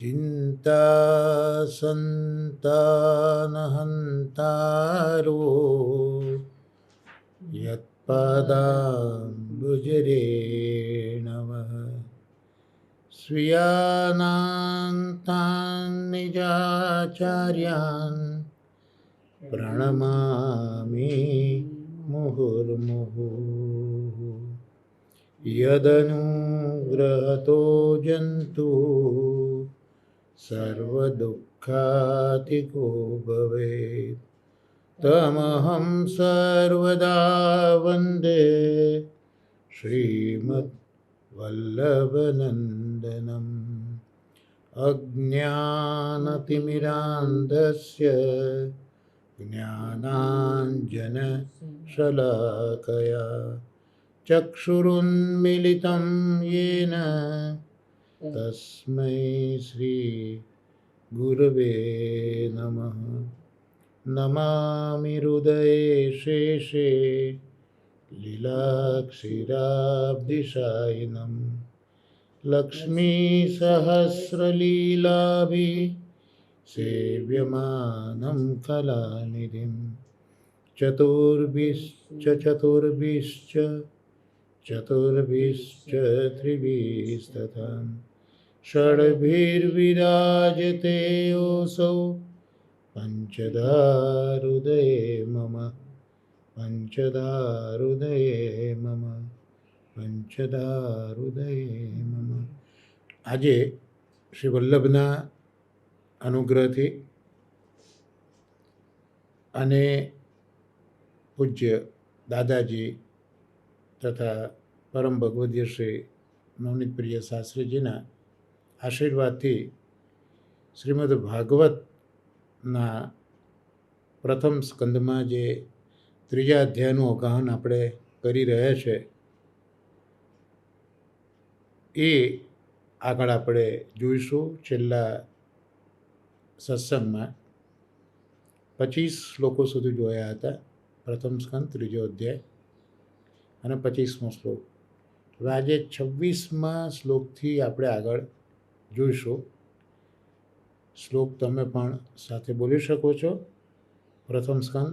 चिन्ता सन्तानहन्तारो यत्पदाम्बुजरेणवः स्वीयानान्तान् निजाचार्यान् प्रणमामि मुहुर्मुहुः। यदनुग्रहतो जन्तुः सर्वदुःखातिको भवेत् तमहं सर्वदा वन्दे श्रीमद्वल्लभनन्दनम्। अज्ञानतिमिरान्धस्य ज्ञानाञ्जनशलाकया चक्षुरुन्मिलितं येन तस्मै श्रीगुरवे नमः। नमामि हृदये शेषे लीलाक्षीराब्धिशायिनं लक्ष्मीसहस्रलीलाभिः सेव्यमानं कलानिधिं चतुर्भिश्च त्रिभिस्तथा षड्भिर्विराजते योऽसौ पञ्चधारुदये मम પંચદારુદયે મમ. આજે શ્રી વલ્લભના અનુગ્રહથી અને પૂજ્ય દાદાજી તથા પરમ ભગવદ્ય શ્રી નવનીત પ્રિય શાસ્ત્રીજીના આશીર્વાદથી શ્રીમદ ભાગવતના પ્રથમ સ્કંદમાં જે ત્રીજા અધ્યાયનું અવગાહન આપણે કરી રહ્યા છે એ આગળ આપણે જોઈશું. છેલ્લા સત્સંગમાં 25 શ્લોકો સુધી જોયા હતા. પ્રથમ સ્કંદ ત્રીજો અધ્યાય અને 25મો શ્લોક. હવે આજે 26મા શ્લોકથી આપણે આગળ જોઈશું. શ્લોક તમે પણ સાથે બોલી શકો છો. પ્રથમ સ્કંદ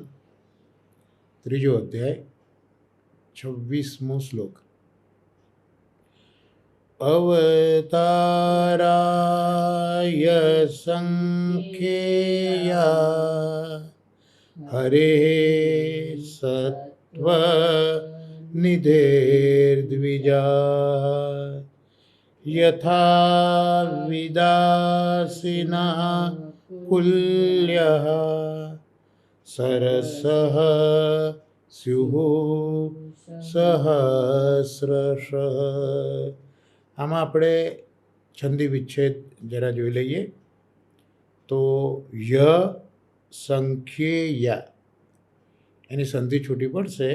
ત્રીજો અધ્યાય 26મો શ્લોક. અવતારાય સંખ્યેયા હરે સત્વ નિધેર્દ્વિજા યથા વિદાસિના કુલ્યઃ સરસઃ સ્યુઃ સહસ્રશ. આમાં આપણે છંદી વિચ્છેદ જરા જોઈ લઈએ તો ય સંખ્યેયા એની સંધિ છૂટી પડશે.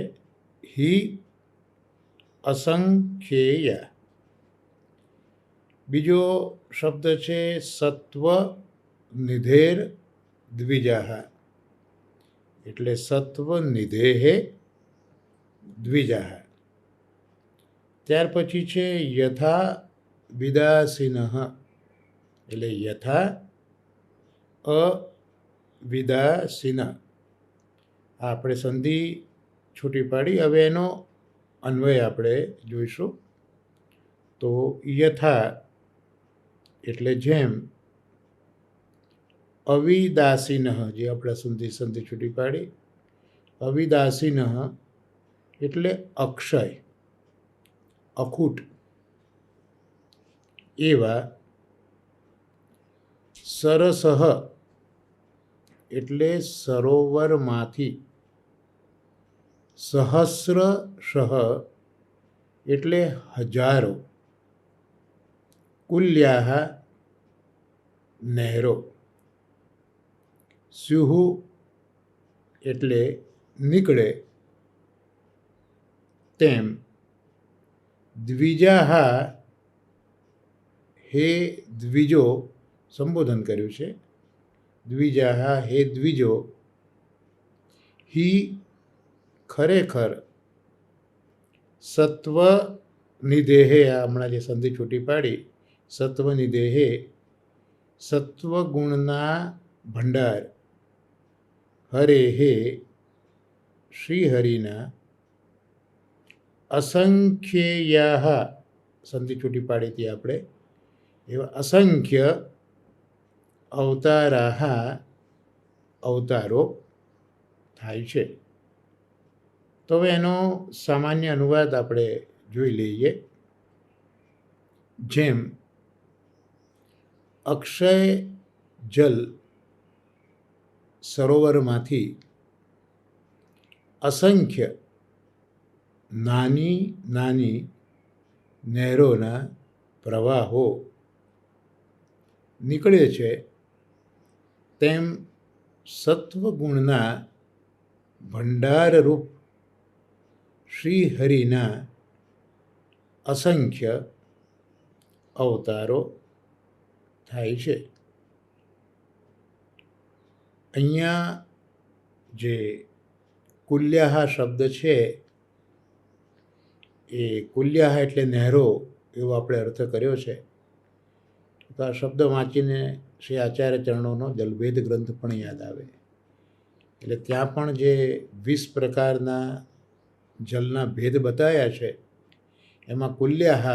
હિ અસંખ્યેયા. બીજો શબ્દ છે સત્વ નિધેર દ્વિજાહ, એટલે સત્વ નિધેહે દ્વિજાહ. ત્યાર પછી છે યથા વિદાસીનઃ, એટલે યથા અવિદાસીન. આપણે સંધિ છૂટી પાડી. હવે એનો અન્વય આપણે જોઈશું. તો યથા એટલે જેમ, અવિદાસીન જે આપણે સંધિ છૂટી પાડી. અવિદાસીન એટલે અક્ષય અખૂટ. એવા સરસઃ એટલે સરોવરમાંથી. સહસ્રશઃ એટલે હજારો. કુલ્યાહ નહેરો. સ્યુઃ એટલે નીકળે તેમ. દ્વિજાહ હે દ્વિજો, સંબોધન કર્યું છે. દ્વિજાહ હે દ્વિજો. હિ ખરેખર. સત્વ નિદેહે, આ હમણાં જે સંધિ છૂટી પાડી, સત્વ નિદેહે સત્વગુણના ભંડાર હરે હે શ્રીહરિના અસંખ્યેયા, સંધિ છૂટી પાડી હતી આપણે, એવા અસંખ્ય અવતારાહ, અવતારો થાય છે. તો હવે એનો સામાન્ય અનુવાદ આપણે જોઈ લઈએ. જેમ અક્ષય જલ સરોવરમાંથી અસંખ્ય નાની નાની નહેરોના પ્રવાહો નીકળે છે, તેમ સત્વગુણના ભંડારરૂપ શ્રીહરિના અસંખ્ય અવતારો થાય છે. અહીંયા જે કુલ્યાહ શબ્દ છે, એ કુલ્યાહ એટલે નહેરો એવો આપણે અર્થ કર્યો છે. તો આ શબ્દ વાંચીને શ્રી આચાર્ય ચરણોનો જલભેદ ગ્રંથ પણ યાદ આવે. એટલે ત્યાં પણ જે 20 પ્રકારના જલના ભેદ બતાવ્યા છે, એમાં કુલ્યાહ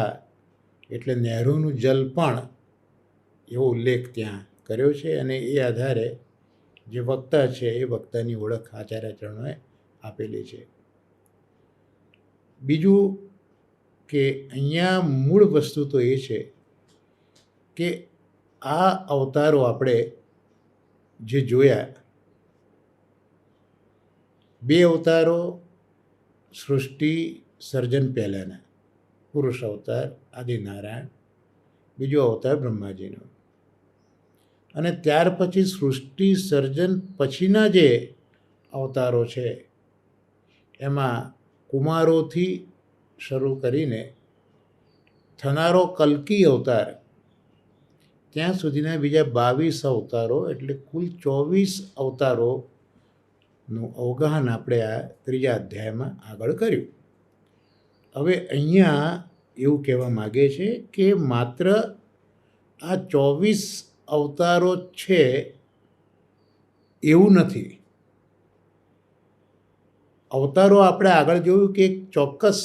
એટલે નહેરોનું જલ પણ એવો ઉલ્લેખ ત્યાં કર્યો છે. અને એ આધારે જે વક્તા છે એ વક્તાની ઓળખ આચાર્ય ચરણોએ આપેલી છે. બીજું કે અહીંયા મૂળ વસ્તુ તો એ છે કે આ અવતારો આપણે જે જોયા, 2 અવતારો સૃષ્ટિ સર્જન પહેલાંના, પુરુષ અવતાર આદિનારાયણ, બીજો અવતાર બ્રહ્માજીનો. અને ત્યાર પછી સૃષ્ટિ સર્જન પછીના જે અવતારો છે, એમાં કુમારોથી શરૂ કરીને થનારો કલ્કી અવતાર, ત્યાં સુધીના બીજા 22 અવતારો, એટલે કુલ 24 અવતારોનું અવગાહન આપણે આ 3જા અધ્યાયમાં આગળ કર્યું. હવે અહીંયા એવું કહેવા માગે છે કે માત્ર આ 24 અવતારો છે એવું નથી. અવતારો આપણે આગળ જોયું કે એક ચોક્કસ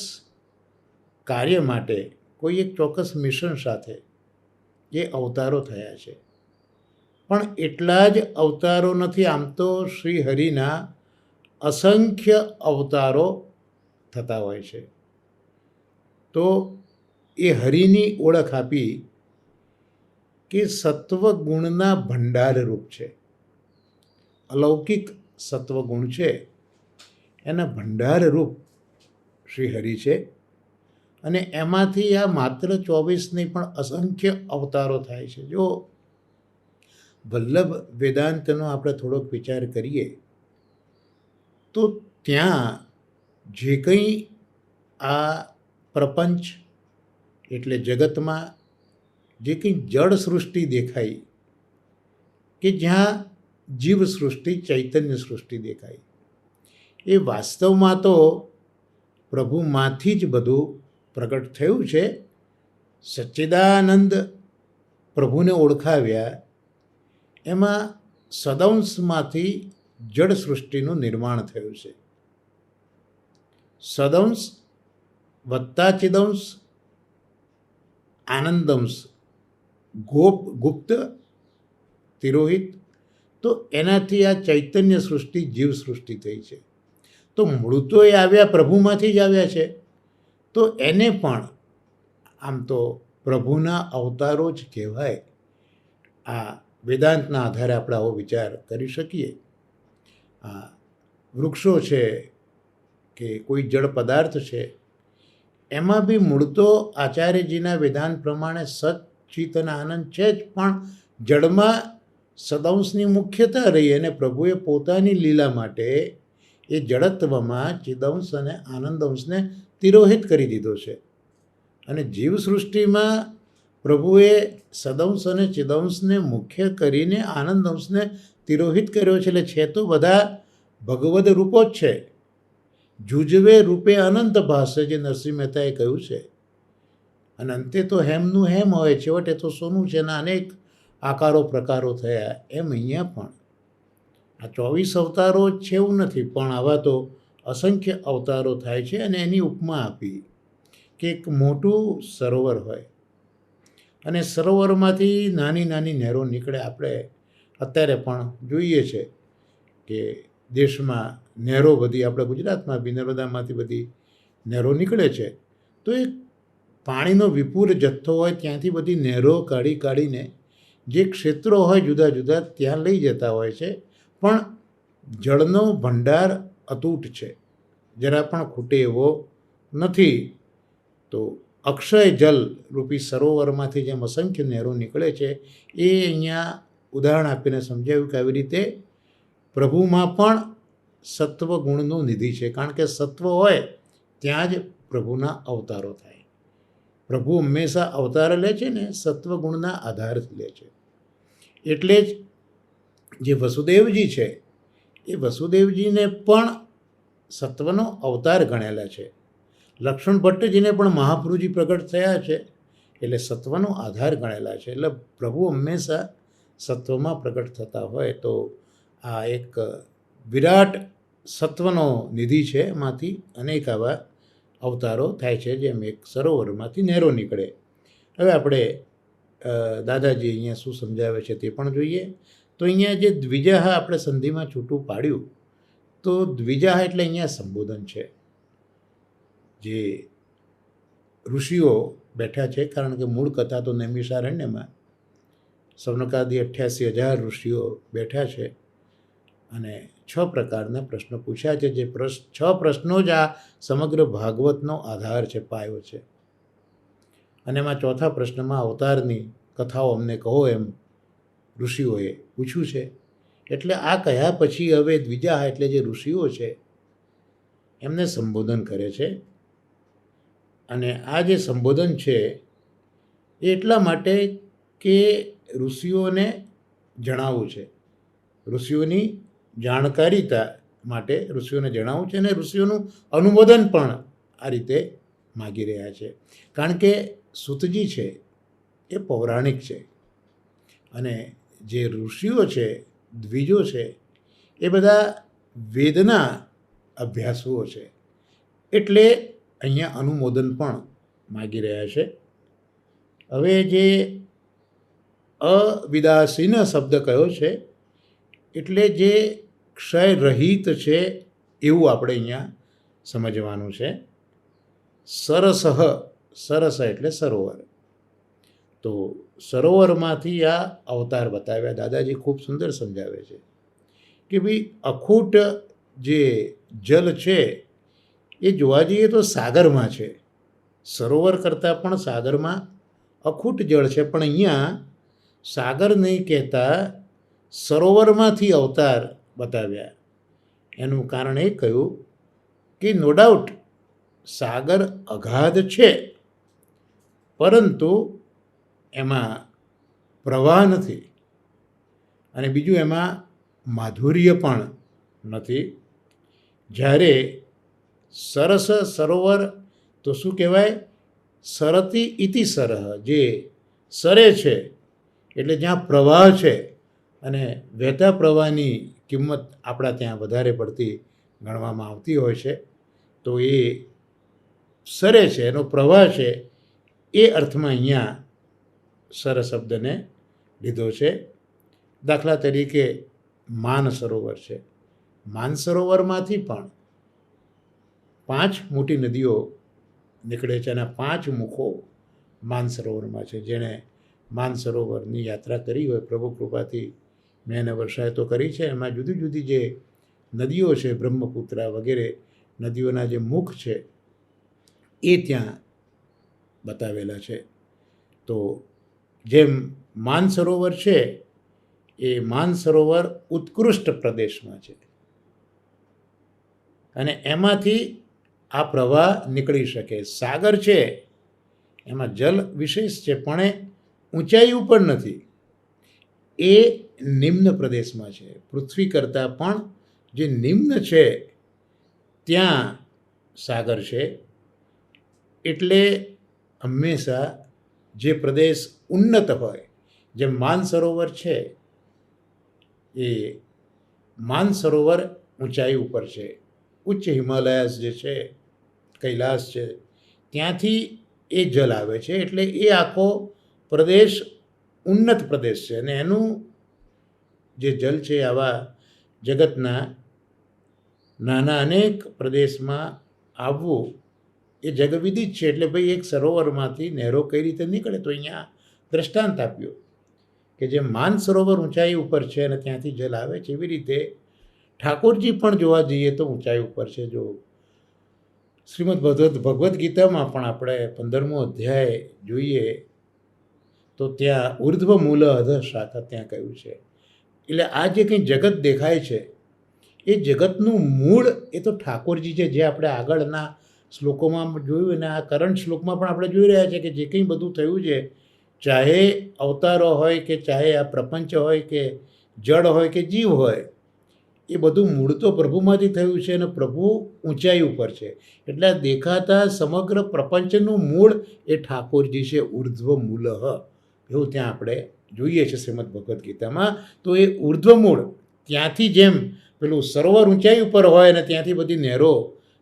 કાર્ય માટે, કોઈ એક ચોક્કસ મિશન સાથે એ અવતારો થયા છે. પણ એટલા જ અવતારો નથી, આમ તો શ્રી હરિના અસંખ્ય અવતારો થતા હોય છે. તો એ હરિની ઓળખ આપી કે સત્વગુણના ભંડારરૂપ છે. અલૌકિક સત્વગુણ છે, એના ભંડારરૂપ શ્રી હરિ છે. અને એમાંથી આ માત્ર 24 નહીં પણ અસંખ્ય અવતારો થાય છે. જો વલ્લભ વેદાંતનો આપણે થોડોક વિચાર કરીએ તો ત્યાં જે કંઈ આ પ્રપંચ એટલે જગતમાં જે કંઈ જળ સૃષ્ટિ દેખાય, કે જ્યાં જીવ સૃષ્ટિ, ચૈતન્ય સૃષ્ટિ દેખાય, એ વાસ્તવમાં તો પ્રભુમાંથી જ બધું પ્રગટ થયું છે. સચ્ચિદાનંદ પ્રભુને ઓળખાવ્યા, એમાં સદંશમાંથી જળ સૃષ્ટિનું નિર્માણ થયું છે. સદંશ વત્તા ચિદંશ આનંદંશ, ગુપ્ત તિરોહિત, તો એનાથી આ ચૈતન્ય સૃષ્ટિ, જીવ સૃષ્ટિ થઈ છે. તો મૂળ તો એ આવ્યા પ્રભુમાંથી જ આવ્યા છે. તો એને પણ આમ તો પ્રભુના અવતારો જ કહેવાય. આ વેદાંતના આધારે આપણે આવો વિચાર કરી શકીએ. આ વૃક્ષો છે કે કોઈ જળ પદાર્થ છે, એમાં બી મૂળ તો આચાર્યજીના વેદાંત પ્રમાણે સત, ચિત અને આનંદ છે જ, પણ જળમાં સદંશની મુખ્યતા રહી અને પ્રભુએ પોતાની લીલા માટે એ જડત્વમાં ચિદંશ અને આનંદંશને તિરોહિત કરી દીધો છે. અને જીવ સૃષ્ટિમાં પ્રભુએ સદંશ અને ચિદંશને મુખ્ય કરીને આનંદંશને તિરોહિત કર્યો છે. એટલે છે તો બધા ભગવદ રૂપો જ છે. જુજવે રૂપે અનંત ભાષે, જે નરસિંહ મહેતાએ કહ્યું છે. અને અંતે તો હેમનું હેમ હોય, છેવટે તો સોનું છે. અને અનેક આકારો પ્રકારો થયા, એમ અહીંયા પણ આ 24 અવતારો છે એવું નથી, પણ આવા તો અસંખ્ય અવતારો થાય છે. અને એની ઉપમા આપી કે એક મોટું સરોવર હોય અને સરોવરમાંથી નાની નાની નહેરો નીકળે. આપણે અત્યારે પણ જોઈએ છે કે દેશમાં નહેરો બધી, આપણે ગુજરાતમાં બી નર્મદામાંથી બધી નહેરો નીકળે છે. તો એ પાણીનો વિપુલ જથ્થો હોય, ત્યાંથી બધી નહેરો કાઢીને જે ક્ષેત્રો હોય જુદા જુદા ત્યાં લઈ જતા હોય છે. પણ જળનો ભંડાર અતૂટ છે, જરા પણ ખૂટે એવો નથી. તો અક્ષય જલ રૂપી સરોવરમાંથી જેમ અસંખ્ય નહેરો નીકળે છે, એ અહીંયા ઉદાહરણ આપીને સમજાવ્યું કે આવી રીતે પ્રભુમાં પણ સત્વ ગુણનો નિધિ છે. કારણ કે સત્વ હોય ત્યાં જ પ્રભુના અવતારો થાય. પ્રભુ હંમેશા અવતાર લે છે ને સત્વગુણના આધારથી લે છે. એટલે જ જે વસુદેવજી છે એ વસુદેવજીને પણ સત્વનો અવતાર ગણેલા છે. લક્ષ્મણ ભટ્ટજીને પણ મહાપ્રભુજી પ્રગટ થયા છે એટલે સત્વનો આધાર ગણેલા છે. એટલે પ્રભુ હંમેશા સત્વમાં પ્રગટ થતા હોય. તો આ એક વિરાટ સત્વનો નિધિ છે, એમાંથી અનેક આવા અવતારો થાય છે, જેમ એક સરોવરમાંથી નહેરો નીકળે. હવે આપણે દાદાજી અહીંયા શું સમજાવે છે તે પણ જોઈએ. તો અહીંયા જે દ્વિજાહ આપણે સંધિમાં છૂટું પાડ્યું, તો દ્વિજાહ એટલે અહીંયા સંબોધન છે. જે ઋષિઓ બેઠા છે, કારણ કે મૂળ કથા તો નૈમિષારણ્યમાં સૌનકાદી 88,000 ઋષિઓ બેઠા છે અને 6 પ્રકારના પ્રશ્નો પૂછ્યા છે. જે 6 પ્રશ્નો જ આ સમગ્ર ભાગવતનો આધાર છે, પાયો છે. અને એમાં ચોથા પ્રશ્નમાં અવતારની કથાઓ અમને કહો એમ ઋષિઓએ પૂછ્યું છે. એટલે આ કહ્યા પછી હવે દ્વિજાહ એટલે જે ઋષિઓ છે એમને સંબોધન કરે છે. અને આ જે સંબોધન છે એ એટલા માટે કે ઋષિઓને જણાવવું છે, ઋષિઓની જાણકારીતા માટે ઋષિઓને જણાવવું છે. અને ઋષિઓનું અનુમોદન પણ આ રીતે માગી રહ્યા છે. કારણ કે સૂતજી છે એ પૌરાણિક છે અને જે ઋષિઓ છે, દ્વિજો છે, એ બધા વેદના અભ્યાસુઓ છે. એટલે અહીંયા અનુમોદન પણ માગી રહ્યા છે. હવે જે અવિદાસીન શબ્દ કયો છે એટલે જે ક્ષય રહિત છે એવું આપણે અહીંયા સમજવાનું છે. સરસઃ, સરસ એટલે સરોવર. તો સરોવરમાંથી આ અવતાર બતાવ્યા. દાદાજી ખૂબ સુંદર સમજાવે છે કે ભાઈ અખૂટ જે જલ છે એ જોવા જઈએ તો સાગરમાં છે. સરોવર કરતાં પણ સાગરમાં અખૂટ જળ છે. પણ અહીંયા સાગર નહીં કહેતા સરોવરમાંથી અવતાર બતાવ્યા. એનું કારણ એ કહ્યું કે નો ડાઉટ સાગર અગાધ છે, પરંતુ એમાં પ્રવાહ નથી અને બીજું એમાં માધુર્ય પણ નથી. જ્યારે સરસ સરોવર તો શું કહેવાય? સરતી ઇતિ સરહ, જે સરે છે એટલે જ્યાં પ્રવાહ છે. અને વહેતા પ્રવાહની કિંમત આપણા ત્યાં વધારે પડતી ગણવામાં આવતી હોય છે. તો એ સરે છે, એનો પ્રવાહ છે, એ અર્થમાં અહીંયા સર શબ્દને લીધો છે. દાખલા તરીકે માન સરોવર છે. માન સરોવરમાંથી પણ 5 મોટી નદીઓ નીકળે છે અને 5 મુખો માન સરોવરમાં છે. જેણે માન સરોવરની યાત્રા કરી હોય, પ્રભુ કૃપાથી મેં એને વર્ષાએ તો કરી છે. એમાં જુદી જુદી જે નદીઓ છે, બ્રહ્મપુત્રા વગેરે નદીઓના જે મુખ છે એ ત્યાં બતાવેલા છે. તો જેમ માન સરોવર છે એ માન સરોવર ઉત્કૃષ્ટ પ્રદેશમાં છે અને એમાંથી આ પ્રવાહ નીકળી શકે. સાગર છે એમાં જલ વિશેષ છે, પણ એ ઊંચાઈ ઉપર નથી, એ નિમ્ન પ્રદેશમાં છે. પૃથ્વી કરતાં પણ જે નિમ્ન છે ત્યાં સાગર છે. એટલે હંમેશા જે પ્રદેશ ઉન્નત હોય જેમ માનસરોવર છે, એ માનસરોવર ઊંચાઈ ઉપર છે, ઉચ્ચ હિમાલયાસ જે છે, કૈલાસ છે, ત્યાંથી એ જલ આવે છે. એટલે એ આખો પ્રદેશ ઉન્નત પ્રદેશ છે અને એનું જે જલ છે આવા જગતના નાના અનેક પ્રદેશમાં આવવું એ જગવિદિત છે. એટલે ભાઈ એક સરોવરમાંથી નહેરો કઈ રીતે નીકળે, તો અહીંયા દ્રષ્ટાંત આપ્યું કે જે માનસરોવર ઊંચાઈ ઉપર છે અને ત્યાંથી જલ આવે છે, એવી રીતે ઠાકોરજી પણ જોવા જઈએ તો ઊંચાઈ ઉપર છે. જો શ્રીમદ ભગવદ્ ગીતામાં પણ આપણે 15મો અધ્યાય જોઈએ તો ત્યાં ઉર્ધ્વ મૂલ અધ શાખા ત્યાં કહ્યું છે. એટલે આ જે કંઈ જગત દેખાય છે એ જગતનું મૂળ એ તો ઠાકોરજી છે, જે આપણે આગળના શ્લોકોમાં જોયું અને આ કરંટ શ્લોકમાં પણ આપણે જોઈ રહ્યા છીએ કે જે કંઈ બધું થયું છે, ચાહે અવતારો હોય કે ચાહે આ પ્રપંચ હોય કે જળ હોય કે જીવ હોય, એ બધું મૂળ તો પ્રભુમાંથી થયું છે અને પ્રભુ ઊંચાઈ ઉપર છે. એટલે આ દેખાતા સમગ્ર પ્રપંચનું મૂળ એ ઠાકોરજી છે, ઉર્ધ્વ મૂલ, એવું ત્યાં આપણે જોઈએ છીએ શ્રીમદ ભગવદ્ ગીતામાં. તો એ ઉર્ધ્વ મૂળ ત્યાંથી જેમ પેલું સરોવર ઊંચાઈ ઉપર હોય અને ત્યાંથી બધી નહેરો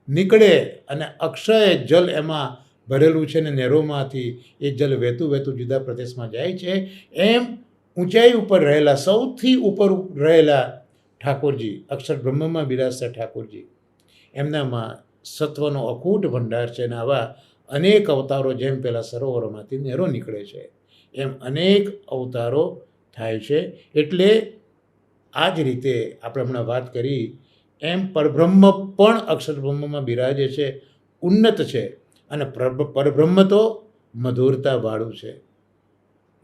નીકળે અને અક્ષય જલ એમાં ભરેલું છે ને નહેરોમાંથી એ જલ વહેતું વહેતું જુદા પ્રદેશમાં જાય છે, એમ ઊંચાઈ ઉપર રહેલા, સૌથી ઉપર રહેલા ઠાકોરજી, અક્ષર બ્રહ્મમાં બિરાજતા ઠાકોરજી, એમનામાં સત્વનો અકૂટ ભંડાર છે અને આવા અનેક અવતારો જેમ પેલા સરોવરોમાંથી નહેરો નીકળે છે એમ અનેક અવતારો થાય છે. એટલે આ જ રીતે આપણે હમણાં વાત કરી એમ પરબ્રહ્મ પણ અક્ષર બ્રહ્મમાં બિરાજે છે, ઉન્નત છે. અને પરબ્રહ્મ તો મધુરતાવાળું છે.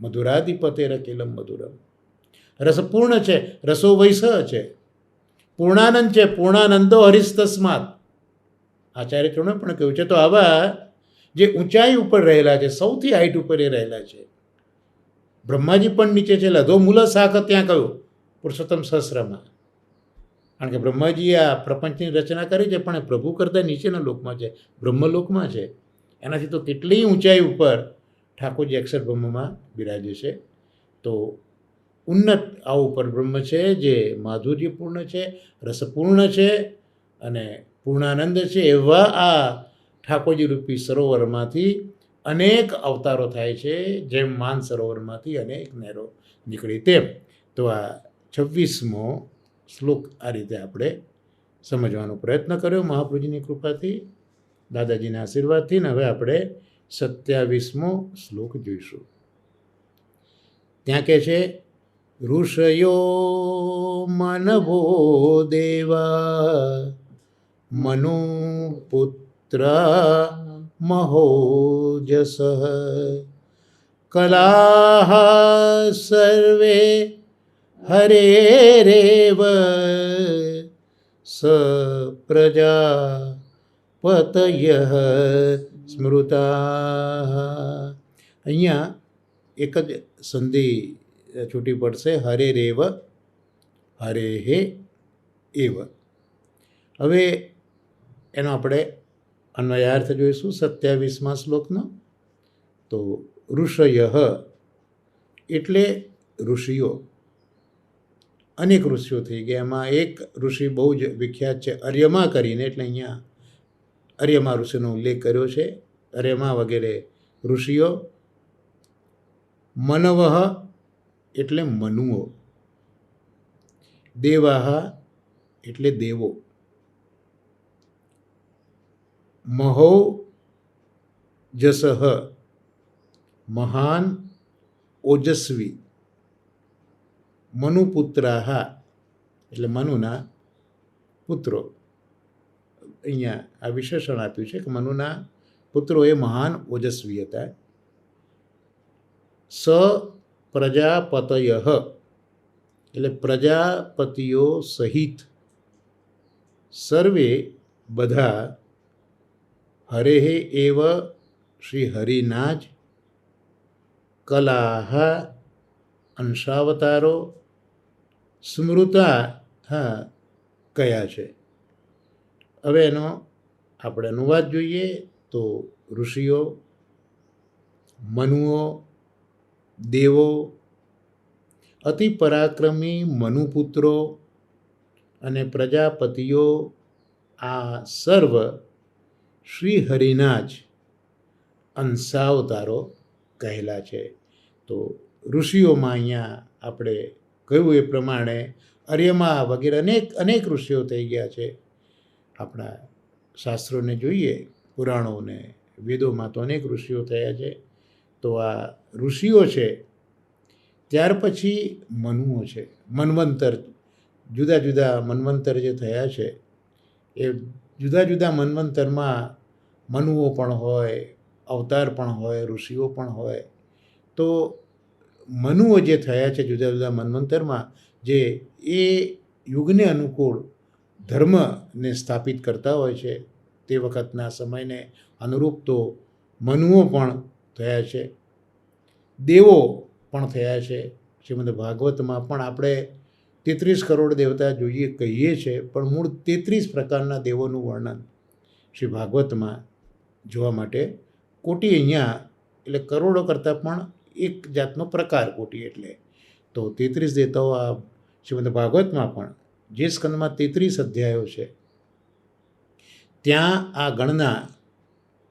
મધુરાધિપતેર કિલમ મધુરમ, રસપૂર્ણ છે, રસો વૈસ છે, પૂર્ણાનંદ છે, પૂર્ણાનંદો હરિસ્તસ્માત, આચાર્ય ચૂર્ણે પણ કહ્યું છે. તો આવા જે ઊંચાઈ ઉપર રહેલા છે, સૌથી હાઈટ ઉપર એ રહેલા છે. બ્રહ્માજી પણ નીચે છે. લધો મૂલ શાખ ત્યાં કહ્યું પુરુષોત્તમ સહસ્રમાં, કારણ કે બ્રહ્માજીએ આ પ્રપંચની રચના કરી છે પણ એ પ્રભુ કરતાં નીચેના લોકમાં છે, બ્રહ્મલોકમાં છે. એનાથી તો કેટલી ઊંચાઈ ઉપર ઠાકોરજી અક્ષર બ્રહ્મમાં બિરાજે છે. તો ઉન્નત આવું પરબ્રહ્મ છે જે માધુર્યપૂર્ણ છે, રસપૂર્ણ છે અને પૂર્ણાનંદ છે. એવા આ ઠાકોરજી રૂપી સરોવરમાંથી અનેક અવતારો થાય છે, જેમ માન સરોવરમાંથી અનેક નહેરો નીકળી તેમ. તો આ 26મો શ્લોક આ રીતે આપણે સમજવાનો પ્રયત્ન કર્યો મહાપ્રભુજીની કૃપાથી, દાદાજીના આશીર્વાદથી. ને હવે આપણે 27મો શ્લોક જોઈશું. ત્યાં કહે છે, ઋષયો માનવો દેવા મનુપુત્ર મહોજસ કલાહ સર્વે હરેરેવ સ પ્રજાપતય સ્મૃતા. અહીંયા એક જ સંધિ છૂટી પડશે, હરે રેવ, હરે હે એવ. હવે એનો આપણે અન્વયાર્થ જોઈશું 27મા શ્લોકનો. તો ઋષય એટલે ઋષિઓ, અનેક ઋષિઓ થઈ ગયા. એમાં એક ઋષિ બહુ જ વિખ્યાત છે અર્યમા કરીને, એટલે અહીંયા અર્યમા ઋષિનો ઉલ્લેખ કર્યો છે. અર્યમા વગેરે ઋષિઓ. મનવઃ એટલે મનુઓ, દેવાહ એટલે દેવો, મહો જસઃ મહાન ઓજસ્વી, મનુપુત્રાહ એટલે મનુના પુત્રો. અહીંયા આ વિશેષણ આપ્યું છે કે મનુના પુત્રો એ મહાન ઓજસ્વી હતા. સ પ્રજાપતય એટલે પ્રજાપતિઓ સહિત, સર્વે બધા, હરેહે એવ શ્રી હરિના જ, કલાહ અંશાવતારો, સ્મૃતા કયા છે. હવે એનો આપણે અનુવાદ જોઈએ તો ઋષિઓ, મનુઓ, દેવો અતિ પરાક્રમી મનુપુત્રો અને પ્રજાપતિઓ આ સર્વ શ્રી હરિના જ અંશાવતારો કહેલા છે. તો ઋષિઓમાં અહીંયા આપણે કહ્યું એ પ્રમાણે આર્યમા વગેરે અનેક ઋષિઓ થઈ ગયા છે. આપણા શાસ્ત્રોને જોઈએ, પુરાણોને, વેદોમાં તો અનેક ઋષિઓ થયા છે. તો આ ઋષિઓ છે, ત્યાર પછી મનુઓ છે. મન્વંતર, જુદા જુદા મન્વંતર જે થયા છે એ જુદા જુદા મન્વંતરમાં મનુઓ પણ હોય, અવતાર પણ હોય, ઋષિઓ પણ હોય. તો મનુઓ જે થયા છે જુદા જુદા મન્વંતરમાં, જે એ યુગને અનુકૂળ ધર્મને સ્થાપિત કરતા હોય છે, તે વખતના સમયને અનુરૂપ તો મનુઓ પણ થયા છે. દેવો પણ થયા છે. શ્રીમદ ભાગવતમાં પણ આપણે 33 કરોડ દેવતા જોઈએ કહીએ છીએ, પણ મૂળ 33 પ્રકારના દેવોનું વર્ણન શ્રી ભાગવતમાં જોવા માટે. કોટી અહીંયા એટલે કરોડો કરતાં પણ એક જાતનો પ્રકાર કોટી એટલે. તો 33 દેવતાઓ આ શ્રીમદ ભાગવતમાં પણ, જે સ્કંદમાં 33 અધ્યાયો છે, ત્યાં આ ગણના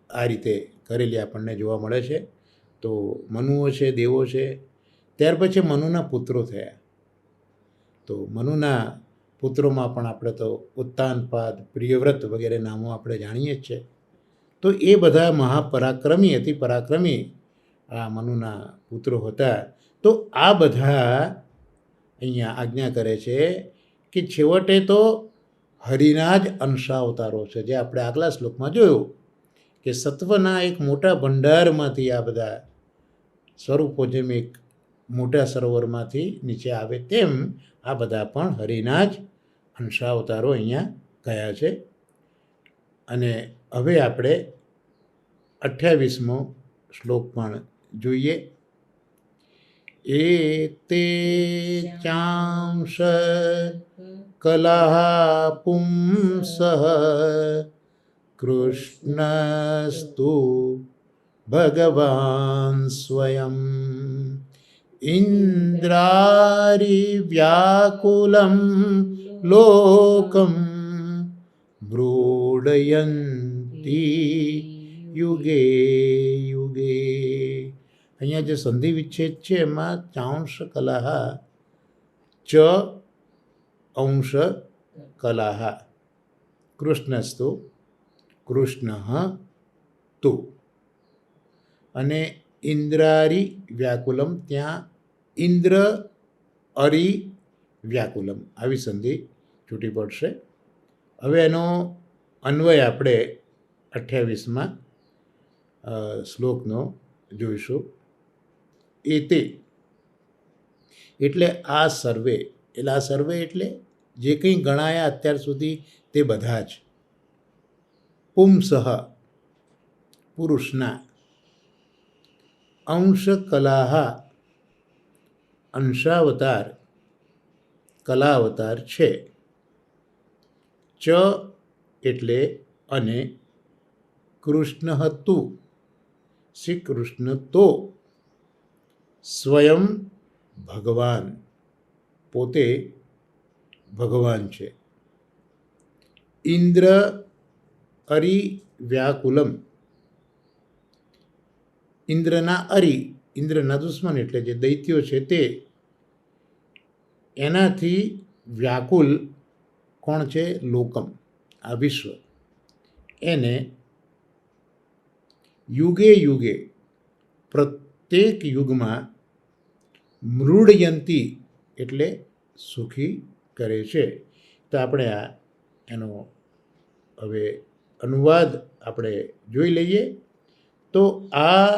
આ રીતે કરેલી આપણને જોવા મળે છે. તો મનુઓ છે, દેવો છે. ત્યાર પછી મનુના પુત્રો થયા. તો મનુના પુત્રોમાં પણ આપણે તો ઉત્તાનપાદ, પ્રિયવ્રત વગેરે નામો આપણે જાણીએ જ છે. તો એ બધા મહાપરાક્રમી, અતિ પરાક્રમી આ મનુના પુત્રો હતા. તો આ બધા અહીંયા આજ્ઞા કરે છે કે છેવટે તો હરિના જ અંશાવતારો છે. જે આપણે આગલા શ્લોકમાં જોયું કે સત્વના એક મોટા ભંડારમાંથી આ બધા સ્વરૂપો, જેમ એક મોટા સરોવરમાંથી નીચે આવે, તેમ આ બધા પણ હરિના જ અંશાવતારો અહીંયા કયા છે. અને હવે આપણે 28મો શ્લોક પણ જોઈએ. એતે ચાંશ કલાહ પુંસઃ કૃષ્ણસ્તુ ભગવાન સ્વયં ઇન્દ્રારિવ્યાકુલં લોકમ બ્રૂડયંતી યુગે યુગે. અહીંયા જે સંધિ વિચ્છેદ છે એમાં ચાંશ કલાહ, ચ અંશ કલાહ, કૃષ્ણસ્તુ, કૃષ્ણ તુ, અને ઇન્દ્રારી વ્યાકુલમ, ત્યાં ઇન્દ્ર અરી વ્યાકુલમ, આવી સંધિ છૂટી પડશે. હવે એનો અન્વય આપણે 28મા શ્લોકનો જોઈશું. એતે એટલે આ સર્વે, એટલે આ સર્વે એટલે જે કંઈ ગણાયા અત્યાર સુધી તે બધા જ. પુંસઃ પુરુષના, અંશ કલાહ અંશાવતાર, કલાવતાર છે. ચ એટલે અને, કૃષ્ણ તુ શ્રી કૃષ્ણ તો, સ્વયં ભગવાન પોતે ભગવાન છે. ઇન્દ્ર અરી વ્યાકુલમ, ઇન્દ્રના અરી, ઇન્દ્રના દુશ્મન એટલે જે દૈત્યો છે તે, એનાથી વ્યાકુલ કોણ છે? લોકમ, આ વિશ્વ. એને યુગે યુગે, પ્રત્યેક યુગમાં, મૃડયંતી એટલે સુખી કરે છે. તો આપણે આ એનો હવે અનુવાદ આપણે જોઈ લઈએ. તો આ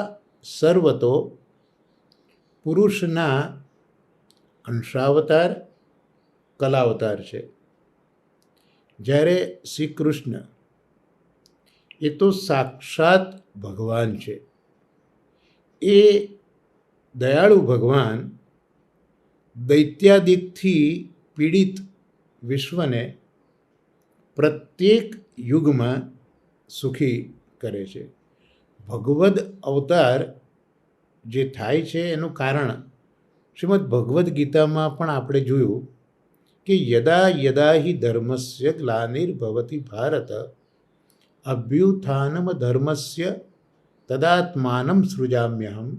સર્વ તો પુરુષના અંશાવતાર, કલાવતાર છે. જ્યારે શ્રી કૃષ્ણ એ તો સાક્ષાત ભગવાન છે. એ દયાળુ ભગવાન દૈત્યાદિકથી પીડિત વિશ્વને પ્રત્યેક યુગમાં સુખી કરે છે. ભગવદ અવતાર જે થાય છે એનું કારણ શ્રીમદ ભગવદ્ ગીતામાં પણ આપણે જોયું કે યદા યદા હિ ધર્મસ્ય ગ્લાનિર્ભવતિ ભારત અભ્યુત્થાનમ ધર્મસ્ય તદાત્માનમ સૃજામ્યહમ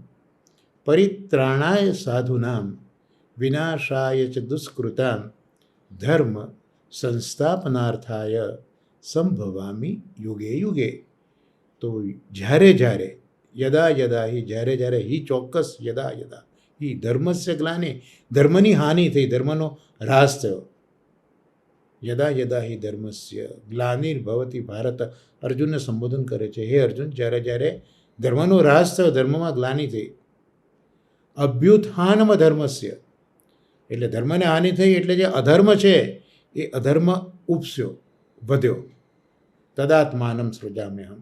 પરિત્રાણાય સાધુનામ વિનાશાય ચ દુષ્કૃતામ ધર્મ સંસ્થાપનાર્થાય સંભવામી યુગે યુગે. તો જ્યારે જ્યારે યદા યદા હિ જ્યારે જ્યારે હિ ચોક્કસ યદા યદા હિ ધર્મસ્ય ગ્લાનિ ધર્મની હાનિ થઈ, ધર્મનો હ્રાસ થયો. યદા યદા હિ ધર્મસ્ય ગ્લાનિર્ભવતિ ભારત, અર્જુનને સંબોધન કરે છે, હે અર્જુન, જ્યારે જ્યારે ધર્મનો હ્રાસ થયો, ધર્મમાં ગ્લાનિ થઈ. અભ્યુત્થાનમ ધર્મસ્ય એટલે ધર્મને હાનિ થઈ એટલે જે અધર્મ છે એ અધર્મ ઉપસ્યો, વધ્યો. તદાત્માનમ સૃજામ્યહમ,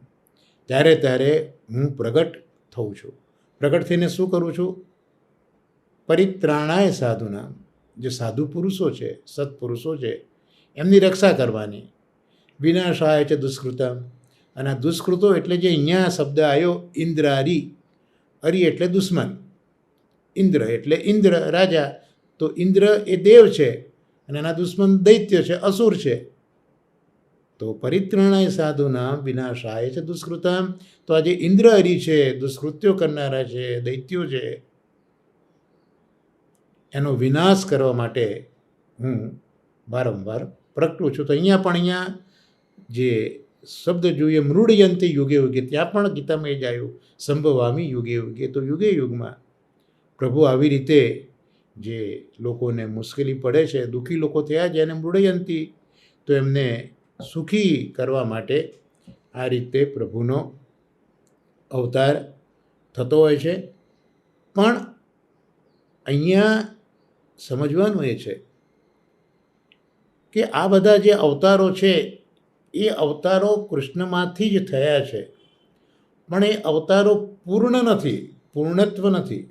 ત્યારે ત્યારે હું પ્રગટ થઉં છું. પ્રગટ થઈને શું કરું છું? પરિત્રાણાય સાધુનામ, જે સાધુ પુરુષો છે, સત્પુરુષો છે, એમની રક્ષા કરવાની. વિનાશાય છે દુષ્કૃતમ, અને આ દુષ્કૃતો એટલે જે અહીંયા શબ્દ આવ્યો ઇન્દ્રારી, અરી એટલે દુશ્મન, ઇન્દ્ર એટલે ઇન્દ્ર રાજા, તો ઇન્દ્ર એ દેવ છે અને એના દુશ્મન દૈત્ય છે, અસુર છે. તો પરિત્રાણાય સાધુનામ વિનાશાય છે દુષ્કૃતમ, તો આ જે ઇન્દ્ર હરી છે, દુષ્કૃત્યો કરનારા છે, દૈત્યો છે, એનો વિનાશ કરવા માટે હું વારંવાર પ્રગટું છું. તો અહીંયા પણ જે શબ્દ જોઈએ મૃડયંતી યુગે યુગે, ત્યાં પણ ગીતામાં એ જ આવ્યું સંભવામી યુગે યુગે. તો યુગે યુગમાં પ્રભુ આવી રીતે જે લોકોને મુશ્કેલી પડે છે, દુઃખી લોકો થયા છે, અને મૃડયંતી, તો એમને સુખી કરવા માટે આ રીતે પ્રભુનો અવતાર થતો હોય છે. પણ અહીંયા સમજવાનું એ છે કે આ બધા જે અવતારો છે એ અવતારો કૃષ્ણમાંથી જ થયા છે, પણ એ અવતારો પૂર્ણ નથી, પૂર્ણત્વ નથી.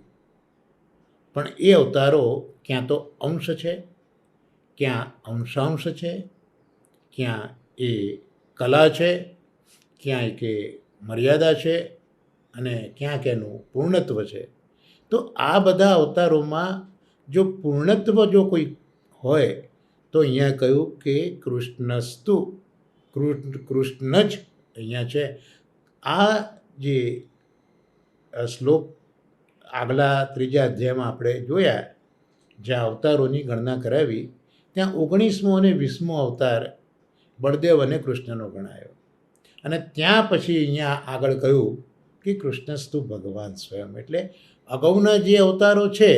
પણ એ અવતારો ક્યાં તો અંશ છે, ક્યાં અંશાંશ છે, ક્યાં એ કલા છે, ક્યાંય કે મર્યાદા છે, અને ક્યાંક એનું પૂર્ણત્વ છે. તો આ બધા અવતારોમાં જો પૂર્ણત્વ જો કોઈ હોય તો અહીંયા કહ્યું કે કૃષ્ણસ્તુ, કૃષ્ણ જ અહીંયા છે. આ જે શ્લોક આગલા 3જા અધ્યાયમાં આપણે જોયા, જ્યાં અવતારોની ગણના કરાવી, ત્યાં 19મો અને 20મો અવતાર બળદેવ અને કૃષ્ણનો ગણાયો. અને ત્યાં પછી અહીંયા આગળ કહ્યું કે કૃષ્ણસ્તુ ભગવાન સ્વયં, એટલે અગાઉના જે અવતારો છે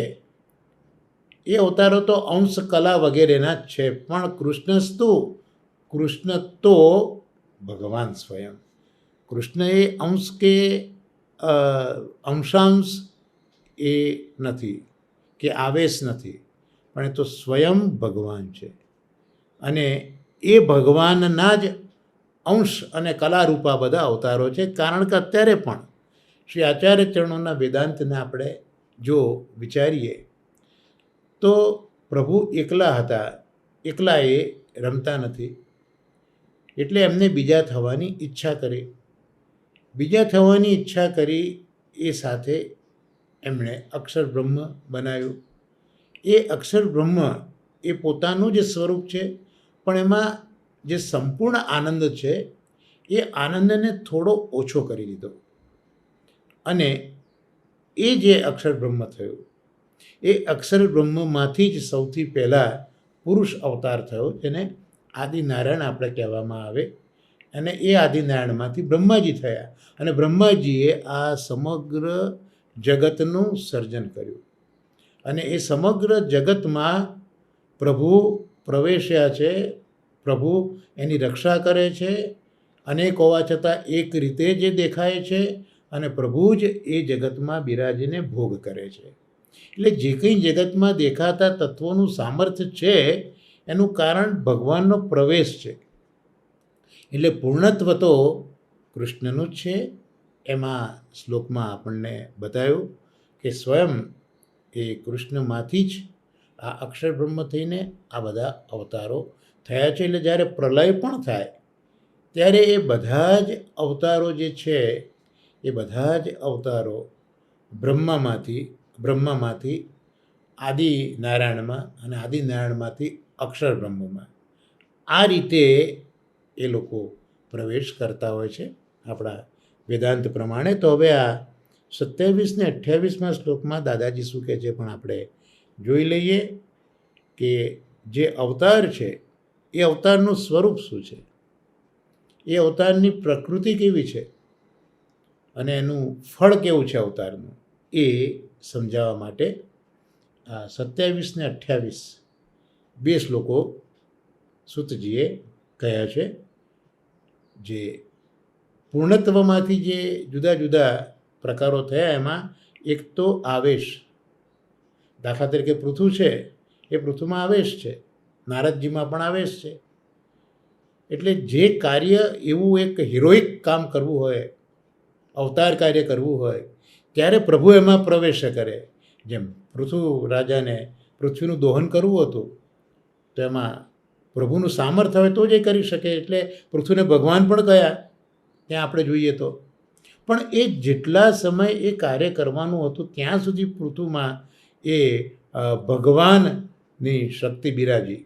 એ અવતારો તો અંશ કલા વગેરેના જ છે, પણ કૃષ્ણસ્તુ, કૃષ્ણ તો ભગવાન સ્વયં. કૃષ્ણ એ અંશ કે અંશાંશ એ નથી કે આવેશ નથી, પણ એ તો સ્વયં ભગવાન છે. અને એ ભગવાનના જ અંશ અને કલારૂપા બધા અવતારો છે. કારણ કે અત્યારે પણ શ્રી આચાર્ય ચરણોના વેદાંતને આપણે જો વિચારીએ તો પ્રભુ એકલા હતા, એકલા એ રમતા નથી, એટલે એમને બીજા થવાની ઈચ્છા કરી. બીજા થવાની ઈચ્છા કરી એ સાથે એમણે અક્ષર બ્રહ્મ બનાવ્યું. એ અક્ષર બ્રહ્મ એ પોતાનું જ સ્વરૂપ છે, પણ એમાં જે સંપૂર્ણ આનંદ છે એ આનંદને થોડો ઓછો કરી દીધો. અને એ જે અક્ષર બ્રહ્મ થયું, એ અક્ષર બ્રહ્મમાંથી જ સૌથી પહેલાં પુરુષ અવતાર થયો, જેને આદિનારાયણ આપણે કહેવામાં આવે. અને એ આદિનારાયણમાંથી બ્રહ્માજી થયા, અને બ્રહ્માજીએ આ સમગ્ર જગતનું સર્જન કર્યું. અને એ સમગ્ર જગતમાં પ્રભુ પ્રવેશ્યા છે, પ્રભુ એની રક્ષા કરે છે. અનેક હોવા છતાં એક રીતે જે દેખાય છે, અને પ્રભુ જ એ જગતમાં બિરાજીને ભોગ કરે છે. એટલે જે કંઈ જગતમાં દેખાતા તત્વોનું સામર્થ્ય છે એનું કારણ ભગવાનનો પ્રવેશ છે. એટલે પૂર્ણત્વ તો કૃષ્ણનું જ છે. એમાં શ્લોકમાં આપણને બતાવ્યું કે સ્વયં એ કૃષ્ણમાંથી જ આ અક્ષર બ્રહ્મ થઈને આ બધા અવતારો થયા છે. એટલે જ્યારે પ્રલય પણ થાય ત્યારે એ બધા જ અવતારો જે છે એ બધા જ અવતારો બ્રહ્મામાંથી આદિનારાયણમાં અને આદિનારાયણમાંથી અક્ષર બ્રહ્મમાં આ રીતે એ લોકો પ્રવેશ કરતા હોય છે આપણા વેદાંત પ્રમાણે. તો હવે આ 27 ને 28મા શ્લોકમાં દાદાજી શું કહે છે પણ આપણે જોઈ લઈએ કે જે અવતાર છે એ અવતારનું સ્વરૂપ શું છે, એ અવતારની પ્રકૃતિ કેવી છે અને એનું ફળ કેવું છે અવતારનું, એ સમજાવવા માટે આ 27 ને 28 બે શ્લોકો સૂતજીએ કહ્યા છે. જે પૂર્ણત્વમાંથી જે જુદા જુદા પ્રકારો થયા એમાં એક તો આવેશ, દાખલા તરીકે પૃથુ છે એ પૃથુમાં આવેશ છે, નારદજીમાં પણ આવેશ છે. એટલે જે કાર્ય એવું એક હિરોઇક કામ કરવું હોય, અવતાર કાર્ય કરવું હોય ત્યારે પ્રભુ એમાં પ્રવેશ કરે. જેમ પૃથુ રાજાને પૃથ્વીનું દોહન કરવું હતું તો એમાં પ્રભુનું સામર્થ્ય હોય તો જ એ કરી શકે, એટલે પૃથ્વીને ભગવાન પણ કહ્યા ત્યાં આપણે જોઈએ તો. પણ એ જેટલા સમય એ કાર્ય કરવાનું હતું ત્યાં સુધી પૃથુમાં એ ભગવાનની શક્તિ બિરાજી.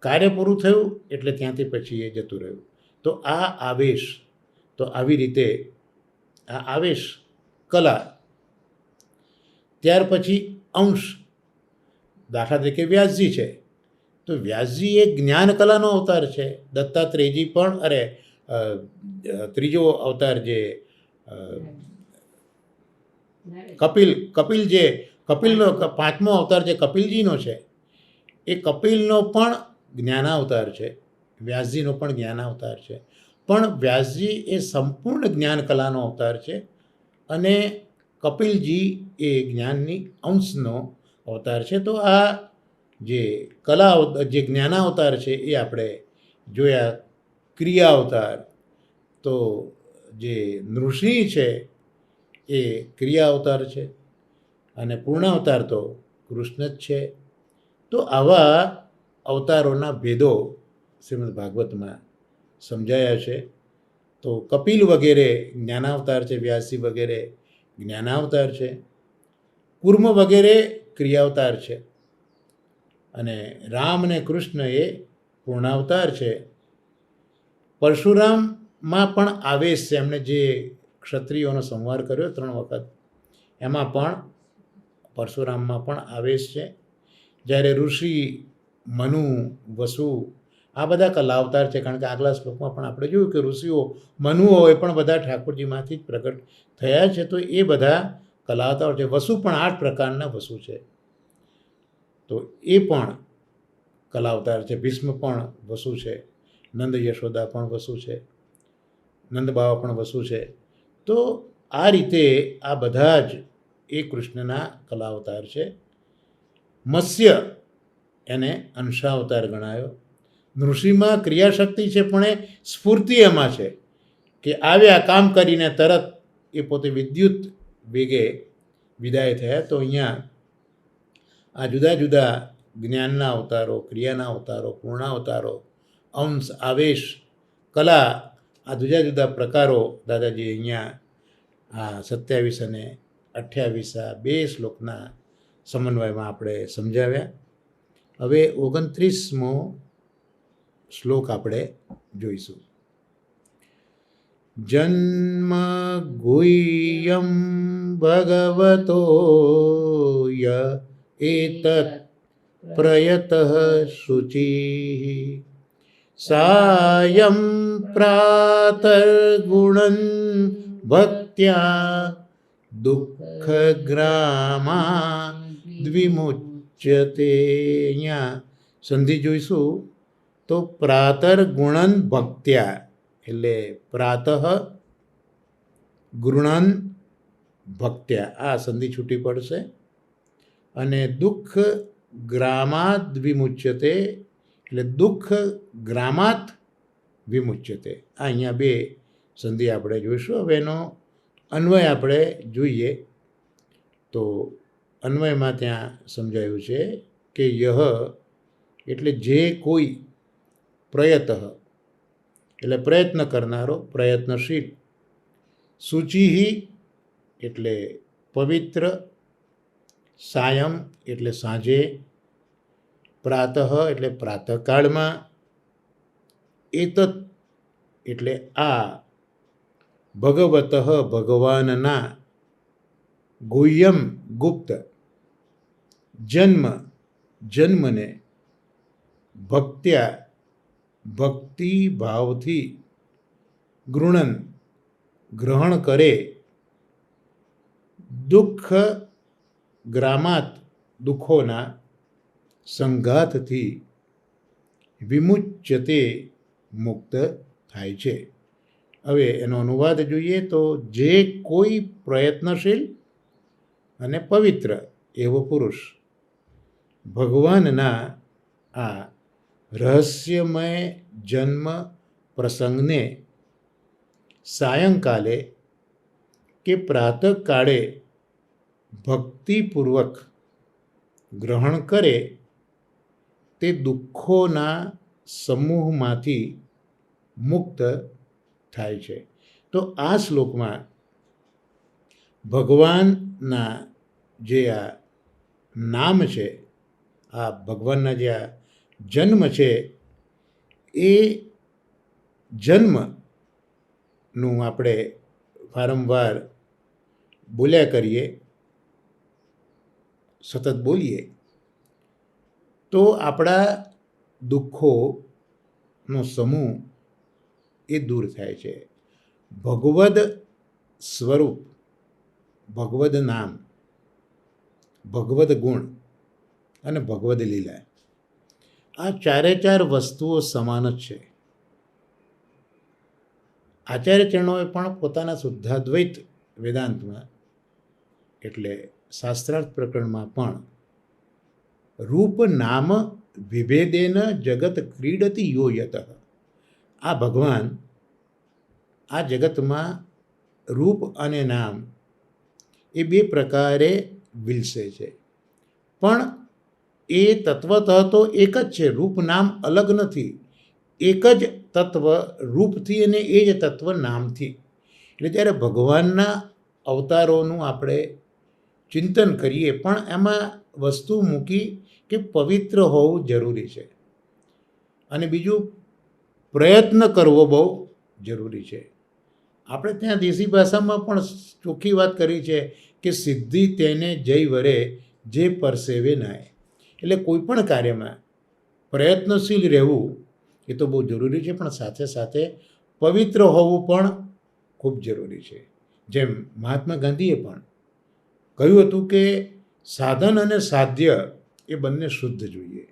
કાર્ય પૂરું થયું એટલે ત્યાંથી પછી એ જતું રહ્યું. તો આ આવેશ, તો આવી રીતે આ આવેશ કલા. ત્યાર પછી અંશ, દાખલા તરીકે વ્યાસજી છે તો વ્યાસજી એ જ્ઞાન કલાનો અવતાર છે. દત્તાત્રેયજી પણ ત્રીજો અવતાર જે કપિલનો 5મો અવતાર જે કપિલજીનો છે એ કપિલનો પણ જ્ઞાનાવતાર છે, વ્યાસજીનો પણ જ્ઞાનાવતાર છે. પણ વ્યાસજી એ સંપૂર્ણ જ્ઞાન કલાનો અવતાર છે અને કપિલજી એ જ્ઞાનની અંશનો અવતાર છે. તો આ જે જે જ્ઞાનાવતાર છે એ આપણે જોયા. ક્રિયા અવતાર, તો જે નૃસિંહ છે એ ક્રિયા અવતાર છે અને પૂર્ણાવતાર તો કૃષ્ણ જ છે. તો આવા અવતારોના ભેદો શ્રીમદ ભાગવતમાં સમજાયા છે. તો કપિલ વગેરે જ્ઞાનાવતાર છે, વ્યાસજી વગેરે જ્ઞાનાવતાર છે, કુર્મ વગેરે ક્રિયાવતાર છે અને રામ અને કૃષ્ણ એ પૂર્ણાવતાર છે. પરશુરામમાં પણ આવેશ છે, એમણે જે ક્ષત્રિયોનો સંહાર કર્યો 3 વખત એમાં પણ પરશુરામમાં પણ આવેશ છે. જ્યારે ઋષિ, મનુ, વસુ આ બધા કલાવતાર છે. કારણ કે આગલા શ્લોકમાં પણ આપણે જોયું કે ઋષિઓ, મનુઓ એ પણ બધા ઠાકોરજીમાંથી જ પ્રગટ થયા છે. તો એ બધા કલાવતાર છે. વસુ પણ 8 પ્રકારના વસુ છે તો એ પણ કલાવતાર છે. ભીષ્મ પણ વસુ છે, નંદ યશોદા પણ વસુ છે, નંદ બાવા પણ વસુ છે. તો આ રીતે આ બધા જ એ કૃષ્ણના કલાવતાર છે. મત્સ્ય એને અંશાવતાર ગણાયો. નૃસિંહમાં ક્રિયાશક્તિ છે પણ એ સ્ફૂર્તિ એમાં છે કે આવ્યા, કામ કરીને તરત એ પોતે વિદ્યુત વેગે વિદાય થયા. તો અહીંયા આ જુદા જુદા જ્ઞાનના અવતારો, ક્રિયાના અવતારો, પૂર્ણાવતારો, અંશ, આવેશ, કલા, આ જુદા જુદા પ્રકારો દાદાજી અહીંયા આ 27 અને 28 આ 2 શ્લોકના સમન્વયમાં આપણે સમજાવ્યા. હવે 29મો શ્લોક આપણે જોઈશું. જન્મ ગુહ્યમ ભગવતો ય એતત પ્રયતઃ શુચિ સાયં પ્રાતર્ગુણં ભક્ત્યા દુઃખગ્રામા દ્વિમુચ્યતે. અહીંયા સંધિ જોઈશું તો પ્રાતર્ગુણન ભક્ત્યા એટલે પ્રાતઃ ગૃણન ભક્ત્યા આ સંધિ છૂટી પડશે અને દુઃખ ગ્રામાદ વિમુચ્યતે એટલે દુઃખ ગ્રામાત વિમુચ્યતે. આ અહીંયા 2 સંધિ આપણે જોઈશું. હવે એનો અન્વય આપણે જોઈએ તો અન્વયમાં ત્યાં સમજાયું છે કે યહ એટલે જે કોઈ, પ્રયતઃ એટલે પ્રયત્ન કરનારો, પ્રયત્નશીલ, શુચિ એટલે પવિત્ર, સાયં એટલે સાંજે, પ્રાતઃ એટલે પ્રાતઃકાળમાં, એતત એટલે આ, ભગવતઃ ભગવાનના, ગુહ્યમ ગુપ્ત, જન્મ જન્મને, ભક્ત્યા ભક્તિ ભાવથી, ગૃણન ગ્રહણ કરે, દુઃખ ગ્રામાત દુઃખોના સંઘાતથી, વિમુચ્યતે મુક્ત થાય છે. હવે એનો અનુવાદ જોઈએ તો જે કોઈ પ્રયત્નશીલ અને પવિત્ર એવો પુરુષ ભગવાનના આ રહસ્યમય જન્મ પ્રસંગને સાયંકાલે કે પ્રાતઃકાળે ભક્તિપૂર્વક ગ્રહણ કરે તે દુઃખોના સમૂહમાંથી મુક્ત થાય છે. તો આ શ્લોકમાં ભગવાનના જે આ નામ છે, આ ભગવાનના જે આ જન્મ છે, એ જન્મનું આપણે વારંવાર બોલ્યા કરીએ, સતત બોલીએ તો આપણા દુઃખોનો સમૂહ એ દૂર થાય છે. ભગવદ સ્વરૂપ, ભગવદ નામ, ભગવદ ગુણ અને ભગવદ લીલા, આ ચારે ચાર વસ્તુઓ સમાન જ છે. આચાર્ય ચરણોએ પણ પોતાના શુદ્ધાદ્વૈત વેદાંતમાં એટલે શાસ્ત્રાર્થ પ્રકરણમાં પણ રૂપ નામ વિભેદેન જગત ક્રીડતી યો યતઃ, આ ભગવાન આ જગતમાં રૂપ અને નામ એ બે પ્રકારે વિલસે છે, પણ એ તત્વતઃ તો એક જ છે. રૂપ નામ અલગ નથી, એક જ તત્વ રૂપથી અને એ જ તત્વ નામથી. એટલે જ્યારે ભગવાનના અવતારોનું આપણે ચિંતન કરીએ પણ એમાં વસ્તુ મૂકી કે પવિત્ર હોવું જરૂરી છે અને બીજું પ્રયત્ન કરવો બહુ જરૂરી છે. આપણે ત્યાં દેશી ભાષામાં પણ ચોખ્ખી વાત કરી છે કે સિદ્ધિ તેને જય વરે જે પરસેવે નાય. એટલે કોઈ પણ કાર્યમાં પ્રયત્નશીલ રહેવું એ તો બહુ જરૂરી છે, પણ સાથે સાથે પવિત્ર હોવું પણ ખૂબ જરૂરી છે. જેમ મહાત્મા ગાંધીએ પણ કહ્યું હતું કે સાધન અને સાધ્ય એ બંને શુદ્ધ જોઈએ,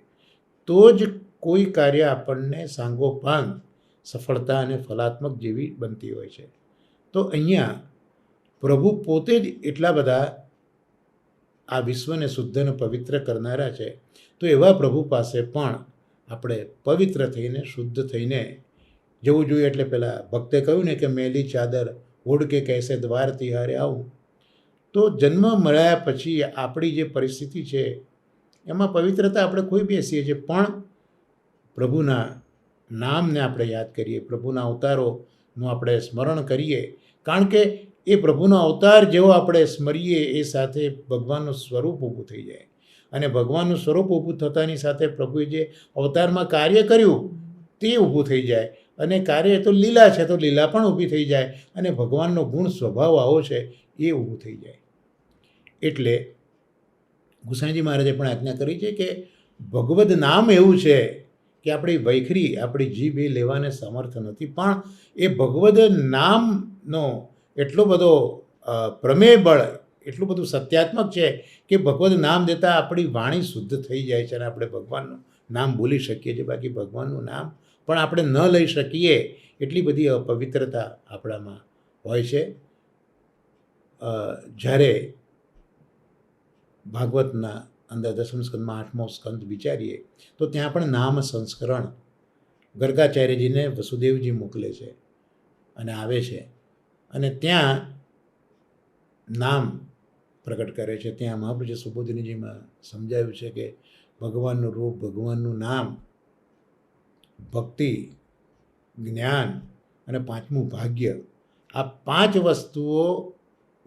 તો જ કોઈ કાર્ય આપણને સાંગોપાંગ સફળતા અને ફલાત્મક જેવી બનતી હોય છે. તો અહીંયા પ્રભુ પોતે જ એટલા બધા આ વિશ્વને શુદ્ધ અને પવિત્ર કરનારા છે, તો એવા પ્રભુ પાસે પણ આપણે પવિત્ર થઈને શુદ્ધ થઈને જવું જોઈએ. એટલે પેલા ભક્તે કહ્યું ને કે મેલી ચાદર ઓઢ કે કૈસે દ્વાર તિહારે આવું. તો જન્મ મળ્યા પછી આપણી જે પરિસ્થિતિ છે એમાં પવિત્રતા આપણે ખોઈ બેસીએ છીએ, પણ પ્રભુના નામને આપણે યાદ કરીએ, પ્રભુના અવતારોનું આપણે સ્મરણ કરીએ, કારણ કે એ પ્રભુનો અવતાર જેવો આપણે સ્મરીએ એ સાથે ભગવાનનું સ્વરૂપ ઊભું થઈ જાય, અને ભગવાનનું સ્વરૂપ ઊભું થતાની સાથે પ્રભુએ જે અવતારમાં કાર્ય કર્યું તે ઊભું થઈ જાય, અને કાર્ય તો લીલા છે તો લીલા પણ ઊભી થઈ જાય, અને ભગવાનનો ગુણ સ્વભાવ આવો છે એ ઊભું થઈ જાય. એટલે ગુસાઈજી મહારાજે પણ આજ્ઞા કરી છે કે ભગવદ નામ એવું છે કે આપણી વૈખરી, આપણી જીભ એ લેવાને સમર્થ નથી, પણ એ ભગવદ નામનો એટલો બધો પ્રમેય બળ, એટલું બધું સત્યાત્મક છે કે ભગવદ નામ દેતા આપણી વાણી શુદ્ધ થઈ જાય છે અને આપણે ભગવાનનું નામ બોલી શકીએ છીએ. બાકી ભગવાનનું નામ પણ આપણે ન લઈ શકીએ એટલી બધી અપવિત્રતા આપણામાં હોય છે. જ્યારે ભાગવતના અંદર દસમ સ્કંદમાં 8મો સ્કંદ વિચારીએ તો ત્યાં પણ નામ સંસ્કરણ ગર્ગાચાર્યજીને વસુદેવજી મોકલે છે અને આવે છે, અને ત્યાં નામ પ્રગટ કરે છે. ત્યાં મહાપ્રભુજી સુબોધિનીજીમાં સમજાવ્યું છે કે ભગવાનનું રૂપ, ભગવાનનું નામ, ભક્તિ, જ્ઞાન અને પાંચમું ભાગ્ય, આ પાંચ વસ્તુઓ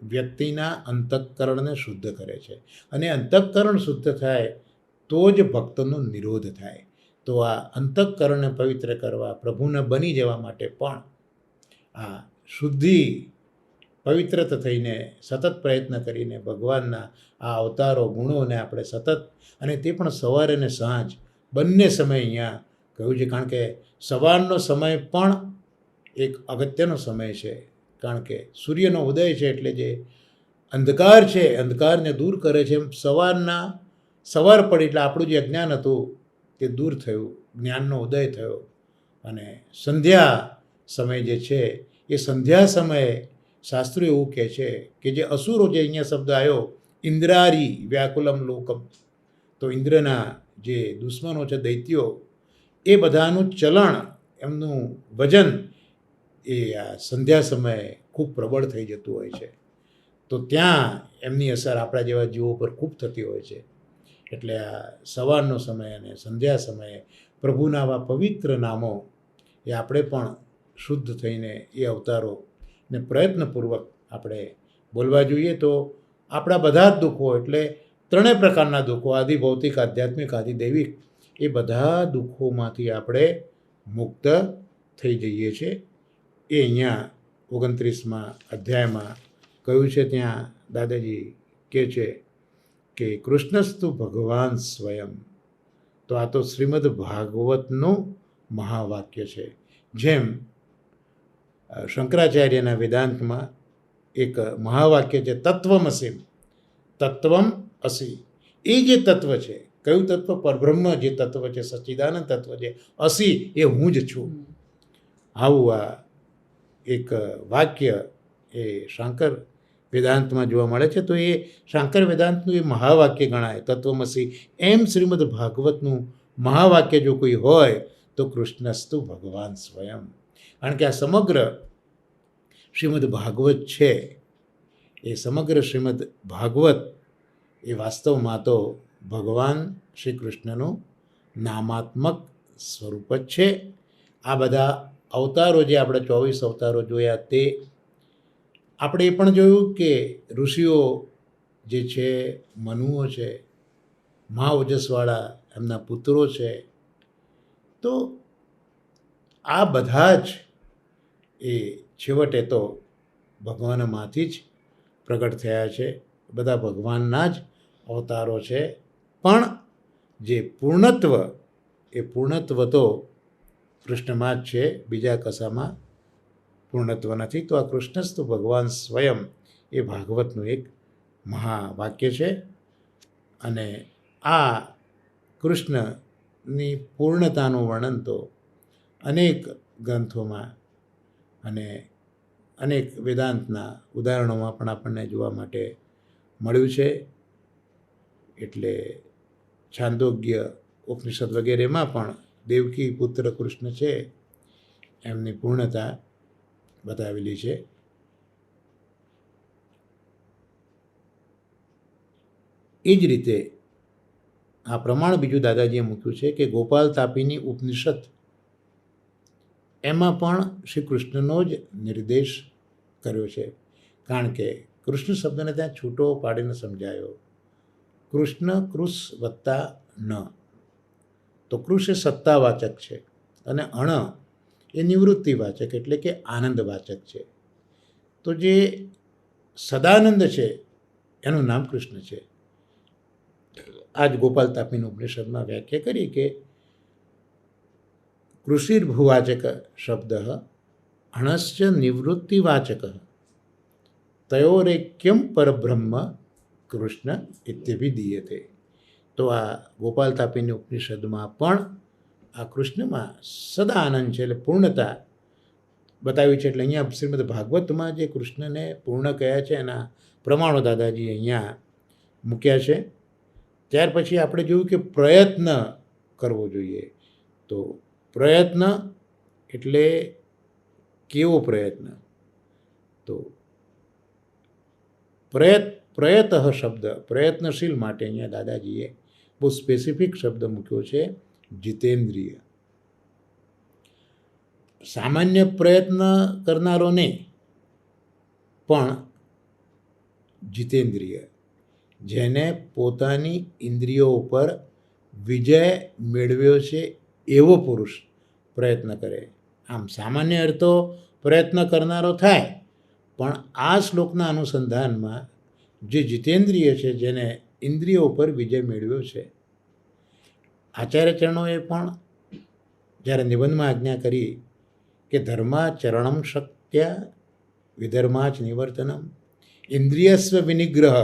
વ્યક્તિના અંતઃકરણને શુદ્ધ કરે છે, અને અંતઃકરણ શુદ્ધ થાય તો જ ભક્તનો નિરોધ થાય. તો આ અંતઃકરણને પવિત્ર કરવા, પ્રભુને બની જવા માટે પણ આ શુદ્ધિ પવિત્રત થઈને સતત પ્રયત્ન કરીને ભગવાનના આ અવતારો ગુણોને આપણે સતત, અને તે પણ સવારે અને સાંજ બંને સમય અહીંયા કહ્યું છે. કારણ કે સવારનો સમય પણ એક અગત્યનો સમય છે, કારણ કે સૂર્યનો ઉદય છે એટલે જે અંધકાર છે અંધકારને દૂર કરે છે. એમ સવાર પડી એટલે આપણું જે અજ્ઞાન હતું તે દૂર થયું, જ્ઞાનનો ઉદય થયો. અને સંધ્યા સમય જે છે એ સંધ્યા સમયે શાસ્ત્રો એવું કહે છે કે જે અસુરો, જે અહીંયા શબ્દ આવ્યો ઇન્દ્રારી વ્યાકુલમ લોકમ, તો ઇન્દ્રના જે દુશ્મનો છે દૈત્યો, એ બધાનું ચલણ, એમનું વજન એ આ સંધ્યા સમયે ખૂબ પ્રબળ થઈ જતું હોય છે. તો ત્યાં એમની અસર આપણા જેવા જીવો પર ખૂબ થતી હોય છે. એટલે આ સવારનો સમય અને સંધ્યા સમયે પ્રભુના આવા પવિત્ર નામો એ આપણે પણ શુદ્ધ થઈને એ અવતારોને પ્રયત્નપૂર્વક આપણે બોલવા જોઈએ. તો આપણા બધા જ દુઃખો, એટલે ત્રણેય પ્રકારના દુઃખો, આદિ ભૌતિક, આધ્યાત્મિક, આદિ દૈવિક, એ બધા દુઃખોમાંથી આપણે મુક્ત થઈ જઈએ છીએ. એ અહીંયા 29મા અધ્યાયમાં કહ્યું છે. ત્યાં દાદાજી કહે છે કે કૃષ્ણસ્તુ ભગવાન સ્વયં. તો આ તો શ્રીમદ ભાગવતનું મહાવાક્ય છે. જેમ શંકરાચાર્યના વેદાંતમાં એક મહાવાક્ય છે તત્વમસી, તત્વમ અસી. એ જે તત્વ છે, કયું તત્વ? પરબ્રહ્મ જે તત્વ છે, સચ્ચિદાનંદ તત્વ છે, અસી એ હું જ છું. આવું આ એક વાક્ય એ શાંકર વેદાંતમાં જોવા મળે છે. તો એ શાંકર વેદાંતનું એ મહાવાક્ય ગણાય, તત્વમસી. એમ શ્રીમદ ભાગવતનું મહાવાક્ય જો કોઈ હોય તો કૃષ્ણસ્તુ ભગવાન સ્વયં. કારણ કે આ સમગ્ર શ્રીમદ ભાગવત છે, એ સમગ્ર શ્રીમદ ભાગવત એ વાસ્તવમાં તો ભગવાન શ્રી કૃષ્ણનું નામાત્મક સ્વરૂપ જ છે. આ બધા અવતારો જે આપણે 24 અવતારો જોયા, તે આપણે એ પણ જોયું કે ઋષિઓ જે છે, મનુઓ છે, મહા ઓજસવાળા એમના પુત્રો છે, તો આ બધા જ એ છેવટે તો ભગવાનમાંથી જ પ્રગટ થયા છે. બધા ભગવાનના જ અવતારો છે. પણ જે પૂર્ણત્વ, એ પૂર્ણત્વ તો કૃષ્ણમાં જ છે, બીજા કશામાં પૂર્ણત્વ નથી. તો આ કૃષ્ણસ્તુ ભગવાન સ્વયં એ ભાગવતનું એક મહાવાક્ય છે. અને આ કૃષ્ણની પૂર્ણતાનું વર્ણન તો અનેક ગ્રંથોમાં અને અનેક વેદાંતના ઉદાહરણોમાં પણ આપણને જોવા માટે મળ્યું છે. એટલે છાંદોગ્ય ઉપનિષદ વગેરેમાં પણ દેવકી પુત્ર કૃષ્ણ છે, એમની પૂર્ણતા બતાવેલી છે. એ જ રીતે આ પ્રમાણ બીજું દાદાજીએ મૂક્યું છે કે ગોપાલ તાપીની ઉપનિષદ, એમાં પણ શ્રી કૃષ્ણનો જ નિર્દેશ કર્યો છે. કારણ કે કૃષ્ણ શબ્દને ત્યાં છૂટો પાડીને સમજાયો. કૃષ્ણ કૃષ વત્તા ન, તો કૃષ એ સત્તાવાચક છે અને અણ એ નિવૃત્તિવાચક, એટલે કે આનંદવાચક છે. તો જે સદાનંદ છે એનું નામ કૃષ્ણ છે. આજ ગોપાલ તાપીની ઉપનિષદમાં વ્યાખ્યા કરી કે કૃષિર્ભુવાચક શબ્દ અણશ્ચ નિવૃત્તિવાચક તયોરેક્યમ પરબ્રહ્મ કૃષ્ણ ઇત્યભિધીયતે. તો આ ગોપાલ તાપીની ઉપનિષદમાં પણ આ કૃષ્ણમાં સદા આનંદ છે, એટલે પૂર્ણતા બતાવી છે. એટલે અહીંયા શ્રીમદ ભાગવતમાં જે કૃષ્ણને પૂર્ણ કયા છે એના પ્રમાણો દાદાજી અહીંયા મૂક્યા છે. ત્યાર પછી આપણે જોયું કે પ્રયત્ન કરવો જોઈએ. તો પ્રયત્ન એટલે કેવો પ્રયત્ન? તો પ્રયતઃ શબ્દ પ્રયત્નશીલ માટે અહીંયા દાદાજીએ બહુ સ્પેસિફિક શબ્દ મૂક્યો છે, જીતેન્દ્રિય. સામાન્ય પ્રયત્ન કરનારોને પણ જીતેન્દ્રિય, જેને પોતાની ઇન્દ્રિયો ઉપર વિજય મેળવ્યો છે એવો પુરુષ પ્રયત્ન કરે. આમ સામાન્ય અર્થો પ્રયત્ન કરનારો થાય, પણ આ શ્લોકના અનુસંધાનમાં જે જીતેન્દ્રિય છે, જેને ઇન્દ્રિયો ઉપર વિજય મેળવ્યો છે. આચાર્ય ચરણોએ પણ જ્યારે નિબંધમાં આજ્ઞા કરી કે ધર્માચરણમ શક્ત્યા વિધર્માચ નિવર્તનમ ઇન્દ્રિયસ્વ વિનિગ્રહ,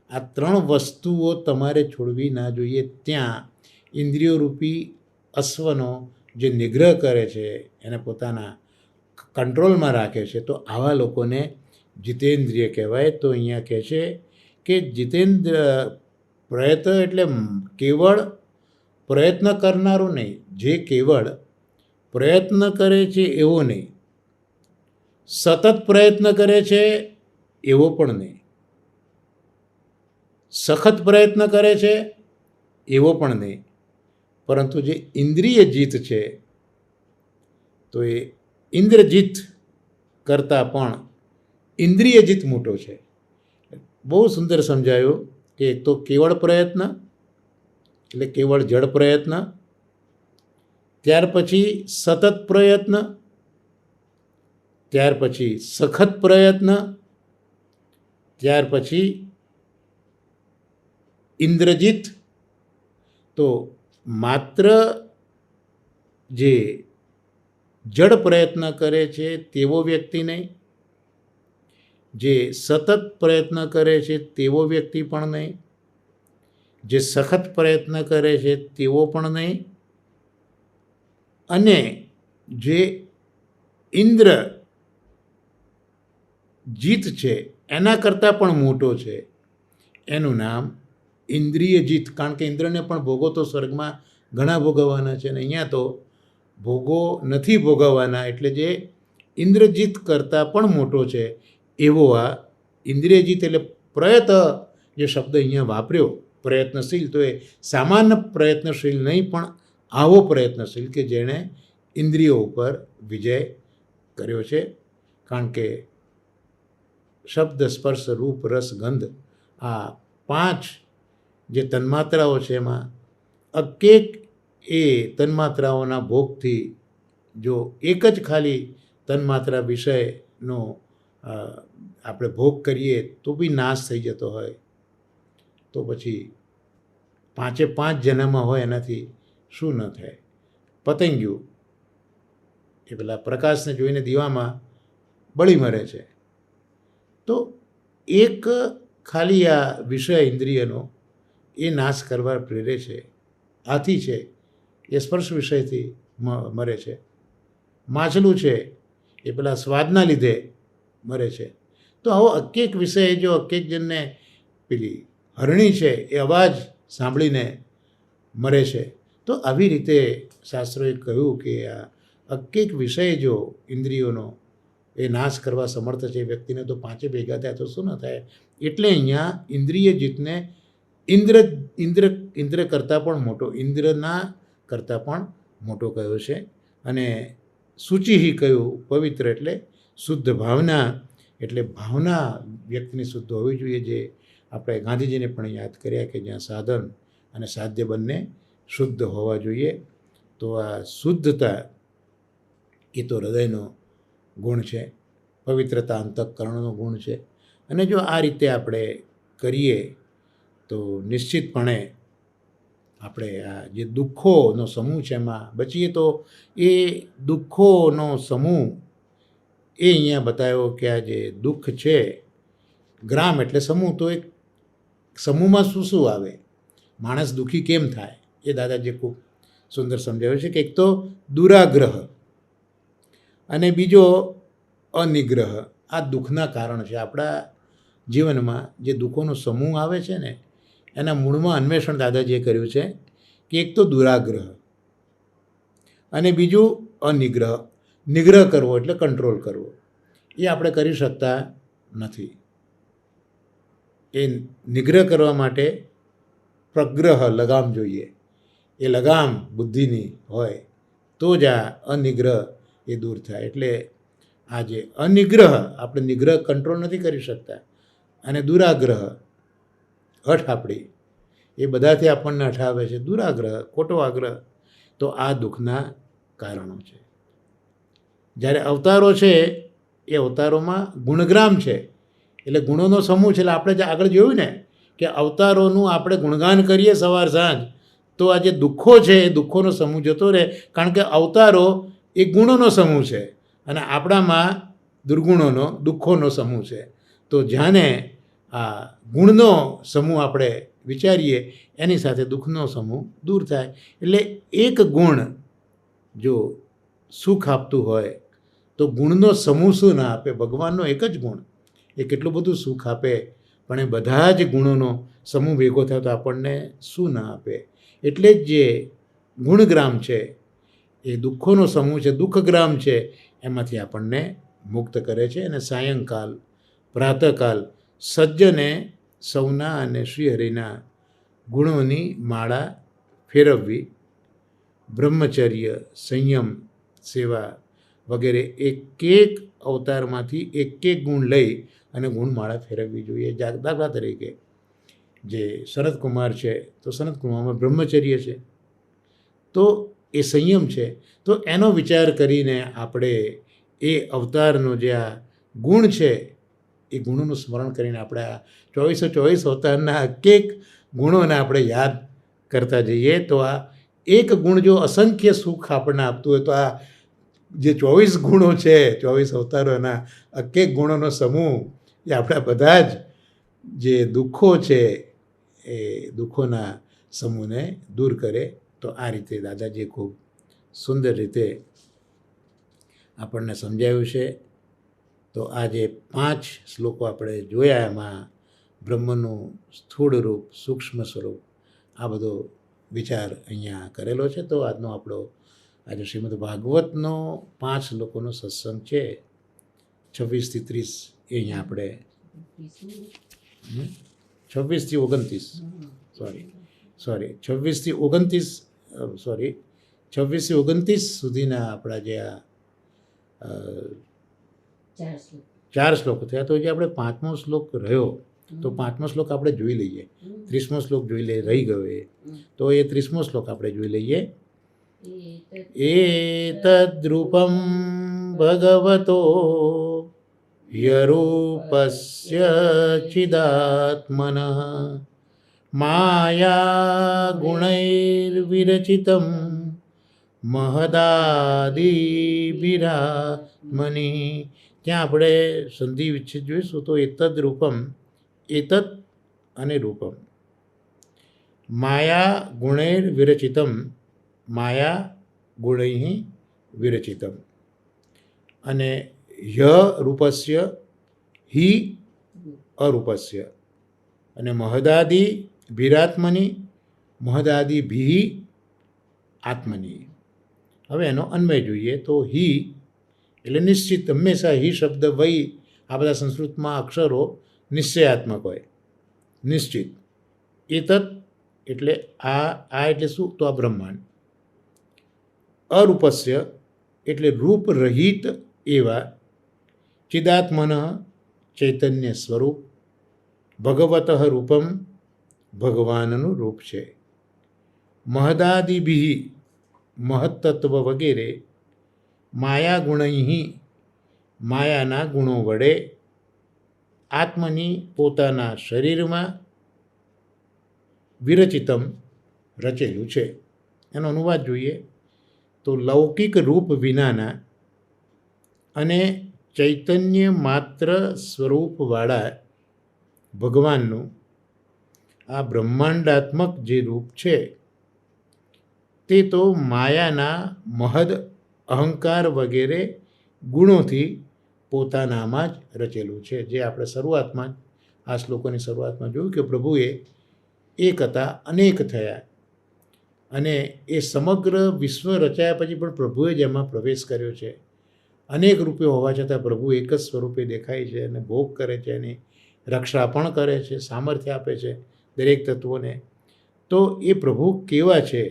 આ 3 વસ્તુઓ તમારે છોડવી ના જોઈએ. ત્યાં ઇન્દ્રિયો રૂપી અશ્વનો જે નિગ્રહ કરે છે, એને પોતાના કંટ્રોલમાં રાખે છે, તો આવા લોકોને જીતેન્દ્રિય કહેવાય. તો અહીંયા કહે છે કે જીતેન્દ્ર પ્રયત્ન એટલે કેવળ પ્રયત્ન કરનારો નહીં, જે કેવળ પ્રયત્ન કરે છે એવો નહીં, સતત પ્રયત્ન કરે છે એવો પણ નહીં, સખત પ્રયત્ન કરે છે એવો પણ નહીં, પરંતુ જે ઇન્દ્રિય જીત છે, તો એ ઇન્દ્રજીત કરતાં પણ ઇન્દ્રિય જીત મોટો છે. બહુ સુંદર સમજાયું કે એક તો કેવળ પ્રયત્ન એટલે કેવળ જડ પ્રયત્ન, ત્યાર પછી સતત પ્રયત્ન, ત્યાર પછી સખત પ્રયત્ન, ત્યાર પછી ઇન્દ્રજીત. તો માત્ર જે જડ પ્રયત્ન કરે છે તેવો વ્યક્તિ નહીં, જે સતત પ્રયત્ન કરે છે તેવો વ્યક્તિ પણ નહીં, જે સખત પ્રયત્ન કરે છે તેવો પણ નહીં, અને જે ઇન્દ્ર જીત છે એના કરતાં પણ મોટો છે, એનું નામ ઇન્દ્રિય જીત. કારણ કે ઇન્દ્રને પણ ભોગો તો સ્વર્ગમાં ઘણા ભોગવવાના છે, અને અહીંયા તો ભોગો નથી ભોગવવાના. એટલે જે ઇન્દ્રજીત કરતાં પણ મોટો છે એવો આ ઇન્દ્રિયજીત. એટલે પ્રયત જે શબ્દ અહીંયા વાપર્યો, પ્રયત્નશીલ, તો એ સામાન્ય પ્રયત્નશીલ નહીં, પણ આવો પ્રયત્નશીલ કે જેણે ઇન્દ્રિયો ઉપર વિજય કર્યો છે. કારણ કે શબ્દ, સ્પર્શ, રૂપ, રસ, ગંધ, આ 5 જે તન્માત્રાઓ છે, એમાં અકેક એ તન્માત્રાઓના ભોગથી જો એક જ ખાલી તન્માત્રા વિષયનો આપણે ભોગ કરીએ તો બી નાશ થઈ જતો હોય, તો પછી 5 જન્મ હોય એનાથી શું ન થાય. પતંગિયું એ પેલા પ્રકાશને જોઈને દીવામાં બળી મરે છે. તો એક ખાલી આ વિષય ઇન્દ્રિયનો એ નાશ કરવા પ્રેરે છે. હાથી છે એ સ્પર્શ વિષયથી મરે છે, માછલું છે એ પેલા સ્વાદના લીધે મરે છે. તો આવો અકેક વિષય, જો અકેક જણને પેલી હરણી છે એ અવાજ સાંભળીને મરે છે, તો આવી રીતે શાસ્ત્રોએ કહ્યું કે આ અકેક વિષય જો ઇન્દ્રિયોનો એ નાશ કરવા સમર્થ છે વ્યક્તિને, તો 5 ભેગા થાય તો શું ન થાય. એટલે અહીંયા ઇન્દ્રિય જીતને ઇન્દ્ર કરતાં પણ મોટો, ઇન્દ્રના કરતાં પણ મોટો કયો છે. અને શુચિહી કહ્યું, પવિત્ર એટલે શુદ્ધ ભાવના, એટલે ભાવના વ્યક્તિની શુદ્ધ હોવી જોઈએ. જે આપણે ગાંધીજીને પણ યાદ કર્યા કે જ્યાં સાધન અને સાધ્ય બંને શુદ્ધ હોવા જોઈએ. તો આ શુદ્ધતા એ તો હૃદયનો ગુણ છે, પવિત્રતા અંતઃકરણનો ગુણ છે. અને જો આ રીતે આપણે કરીએ તો નિશ્ચિતપણે આપણે આ જે દુઃખોનો સમૂહ છે એમાં બચીએ. તો એ દુઃખોનો સમૂહ એ અહીંયા બતાવ્યો કે આ જે દુઃખ છે, ગ્રામ એટલે સમૂહ, તો એક સમૂહમાં શું શું આવે, માણસ દુઃખી કેમ થાય, એ દાદાજીએ ખૂબ સુંદર સમજાવ્યું છે. કે એક તો દુરાગ્રહ અને બીજો અનિગ્રહ. આ દુઃખના કારણ છે. આપણા જીવનમાં જે દુઃખોનો સમૂહ આવે છે ને, એના મૂળમાં અન્વેષણ દાદાજીએ કર્યું છે કે એક તો દુરાગ્રહ અને બીજું અનિગ્રહ. નિગ્રહ કરવો એટલે કંટ્રોલ કરવો, એ આપણે કરી શકતા નથી. એ નિગ્રહ કરવા માટે પ્રગ્રહ, લગામ જોઈએ. એ લગામ બુદ્ધિની હોય તો જ આ અનિગ્રહ એ દૂર થાય. એટલે આ જે અનિગ્રહ, આપણે નિગ્રહ કંટ્રોલ નથી કરી શકતા, અને દુરાગ્રહ, હઠ આપણી, એ બધાથી આપણને હઠાવે છે. દુરાગ્રહ, ખોટો આગ્રહ, તો આ દુઃખના કારણો છે. જ્યારે અવતારો છે એ અવતારોમાં ગુણગ્રામ છે, એટલે ગુણોનો સમૂહ છે. એટલે આપણે જે આગળ જોયું ને કે અવતારોનું આપણે ગુણગાન કરીએ સવાર સાંજ, તો આ જે દુઃખો છે એ દુઃખોનો સમૂહ જતો રહે. કારણ કે અવતારો એ ગુણોનો સમૂહ છે અને આપણામાં દુર્ગુણોનો, દુઃખોનો સમૂહ છે. તો જ્યાંને આ ગુણનો સમૂહ આપણે વિચારીએ એની સાથે દુઃખનો સમૂહ દૂર થાય. એટલે એક ગુણ જો સુખ આપતું હોય તો ગુણનો સમૂહ શું ના આપે? ભગવાનનો એક જ ગુણ એ કેટલું બધું સુખ આપે, પણ એ બધા જ ગુણોનો સમૂહ ભેગો થાય તો આપણને શું ના આપે? એટલે જ જે ગુણગ્રામ છે એ દુઃખોનો સમૂહ છે, દુઃખગ્રામ છે, એમાંથી આપણને મુક્ત કરે છે. અને સાયંકાલ, પ્રાતઃકાલ સજ્જને સૌના અને શ્રીહરિના ગુણોની માળા ફેરવવી, બ્રહ્મચર્ય, સંયમ, સેવા વગેરે એક એક અવતારમાંથી એક એક ગુણ લઈ અને ગુણમાળા ફેરવવી જોઈએ. દાખલા તરીકે જે સનતકુમાર છે તો સનતકુમારમાં બ્રહ્મચર્ય છે, તો એ સંયમ છે. તો એનો વિચાર કરીને આપણે એ અવતારનો જે આ ગુણ છે એ ગુણોનું સ્મરણ કરીને આપણે આ 24 અવતારના એક ગુણોને આપણે યાદ કરતા જઈએ તો આ એક ગુણ જો અસંખ્ય સુખ આપણને આપતું હોય તો આ જે 24 ગુણો છે, 24 અવતારોના એક ગુણોનો સમૂહ એ આપણા બધા જ જે દુઃખો છે એ દુઃખોના સમૂહને દૂર કરે. તો આ રીતે દાદાજીએ ખૂબ સુંદર રીતે આપણને સમજાવ્યું છે. તો આ જે 5 શ્લોકો આપણે જોયા એમાં બ્રહ્મનું સ્થૂળ રૂપ, સૂક્ષ્મ સ્વરૂપ, આ બધો વિચાર અહીંયા કરેલો છે. તો આજનો આપણો આજે શ્રીમદ ભાગવતનો 5 શ્લોકોનો સત્સંગ છે 26 થી 30 એ અહીંયા આપણે 26 થી 29 સુધીના આપણા જે આ 4 શ્લોક થયા. તો જે આપણે 5મો શ્લોક રહ્યો તો 5મો શ્લોક આપણે જોઈ લઈએ. 30મો શ્લોક જોઈ લઈએ, રહી ગયો એ. તો એ 30મો શ્લોક આપણે જોઈ લઈએ. એતદ્રૂપમ ભગવતો યરૂપસ્ય ચિદાત્મનઃ માયા ગુણૈર્વિરચિતમ મહદાદિભિરાત્મનિ. ત્યાં આપણે સંધિ વિચ્છેદ જોઈશું. તો એતદ રૂપમ, એતત અને રૂપમ, માયા ગુણૈર વિરચિતમ, માયા ગુણૈ વિરચિતમ, અને ય રૂપસ્ય, હિ અરૂપસ્ય, અને મહદાદિ ભીરાત્મનિ, મહદાદિ ભી આત્મનિ. હવે એનો અન્વય જોઈએ તો હિ એટલે નિશ્ચિત. હંમેશા હિ શબ્દ, વૈ, આ બધા સંસ્કૃતમાં અક્ષરો નિશ્ચયાત્મક હોય, નિશ્ચિત. એતત એટલે આ એટલે શું? તો આ બ્રહ્માંડ. અરૂપસ્ય એટલે રૂપ રહિત એવા, ચિદાત્મન ચૈતન્ય સ્વરૂપ, ભગવતઃ રૂપમ ભગવાનનું રૂપ છે, મહદાદિભિ મહત્તત્વ વગેરે, માયા ગુણૈ માયાના ગુણો વડે, આત્મની પોતાના શરીરમાં, વિરચિતમ રચેલું છે. એનો અનુવાદ જોઈએ તો લૌકિક રૂપ વિનાના અને ચૈતન્ય માત્ર સ્વરૂપવાળા ભગવાનનું આ બ્રહ્માંડાત્મક જે રૂપ છે તે તો માયાના મહદ, અહંકાર વગેરે ગુણોથી પોતાનામાં જ રચેલું છે. જે આપણે શરૂઆતમાં આ શ્લોકોની શરૂઆતમાં જોયું કે પ્રભુએ એક હતા, અનેક થયા, અને એ સમગ્ર વિશ્વ રચાયા પછી પણ પ્રભુએ જ એમાં પ્રવેશ કર્યો છે. અનેક રૂપે હોવા છતાં પ્રભુ એક જ સ્વરૂપે દેખાય છે અને ભોગ કરે છે, એની રક્ષા પણ કરે છે, સામર્થ્ય આપે છે દરેક તત્વોને. તો એ પ્રભુ કેવા છે?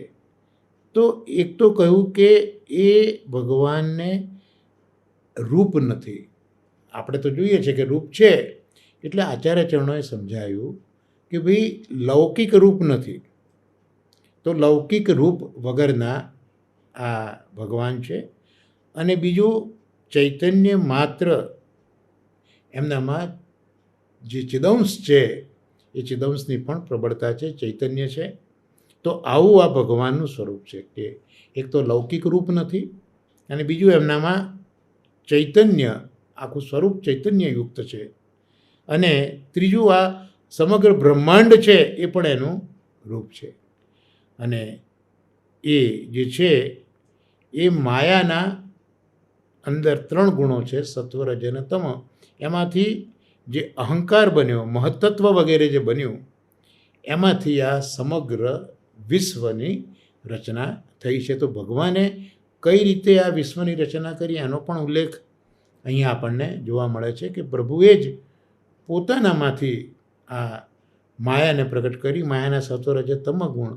તો એક તો કહ્યું કે એ ભગવાનને રૂપ નથી. આપણે તો જોઈએ છે કે રૂપ છે, એટલે આચાર્ય ચરણોએ સમજાયું કે ભાઈ લૌકિક રૂપ નથી, તો લૌકિક રૂપ વગરના આ ભગવાન છે. અને બીજું ચૈતન્ય માત્ર એમનામાં જે ચિદંશ છે એ ચિદંશની પણ પ્રબળતા છે, ચૈતન્ય છે. તો આવું આ ભગવાનનું સ્વરૂપ છે કે એક તો લૌકિક રૂપ નથી અને બીજું એમનામાં ચૈતન્ય, આખું સ્વરૂપ ચૈતન્યયુક્ત છે. અને ત્રીજું આ સમગ્ર બ્રહ્માંડ છે એ પણ એનું રૂપ છે. અને એ જે છે એ માયાના અંદર 3 ગુણો છે, સત્વ રજ અને તમ. એમાંથી જે અહંકાર બન્યો, મહત્તત્વ વગેરે જે બન્યું, એમાંથી આ સમગ્ર વિશ્વની રચના થઈ છે. તો ભગવાને કઈ રીતે આ વિશ્વની રચના કરી એનો પણ ઉલ્લેખ અહીંયા આપણને જોવા મળે છે કે પ્રભુએ જ પોતાનામાંથી આ માયાને પ્રગટ કરી. માયાના સત્વ રજ તમ ગુણ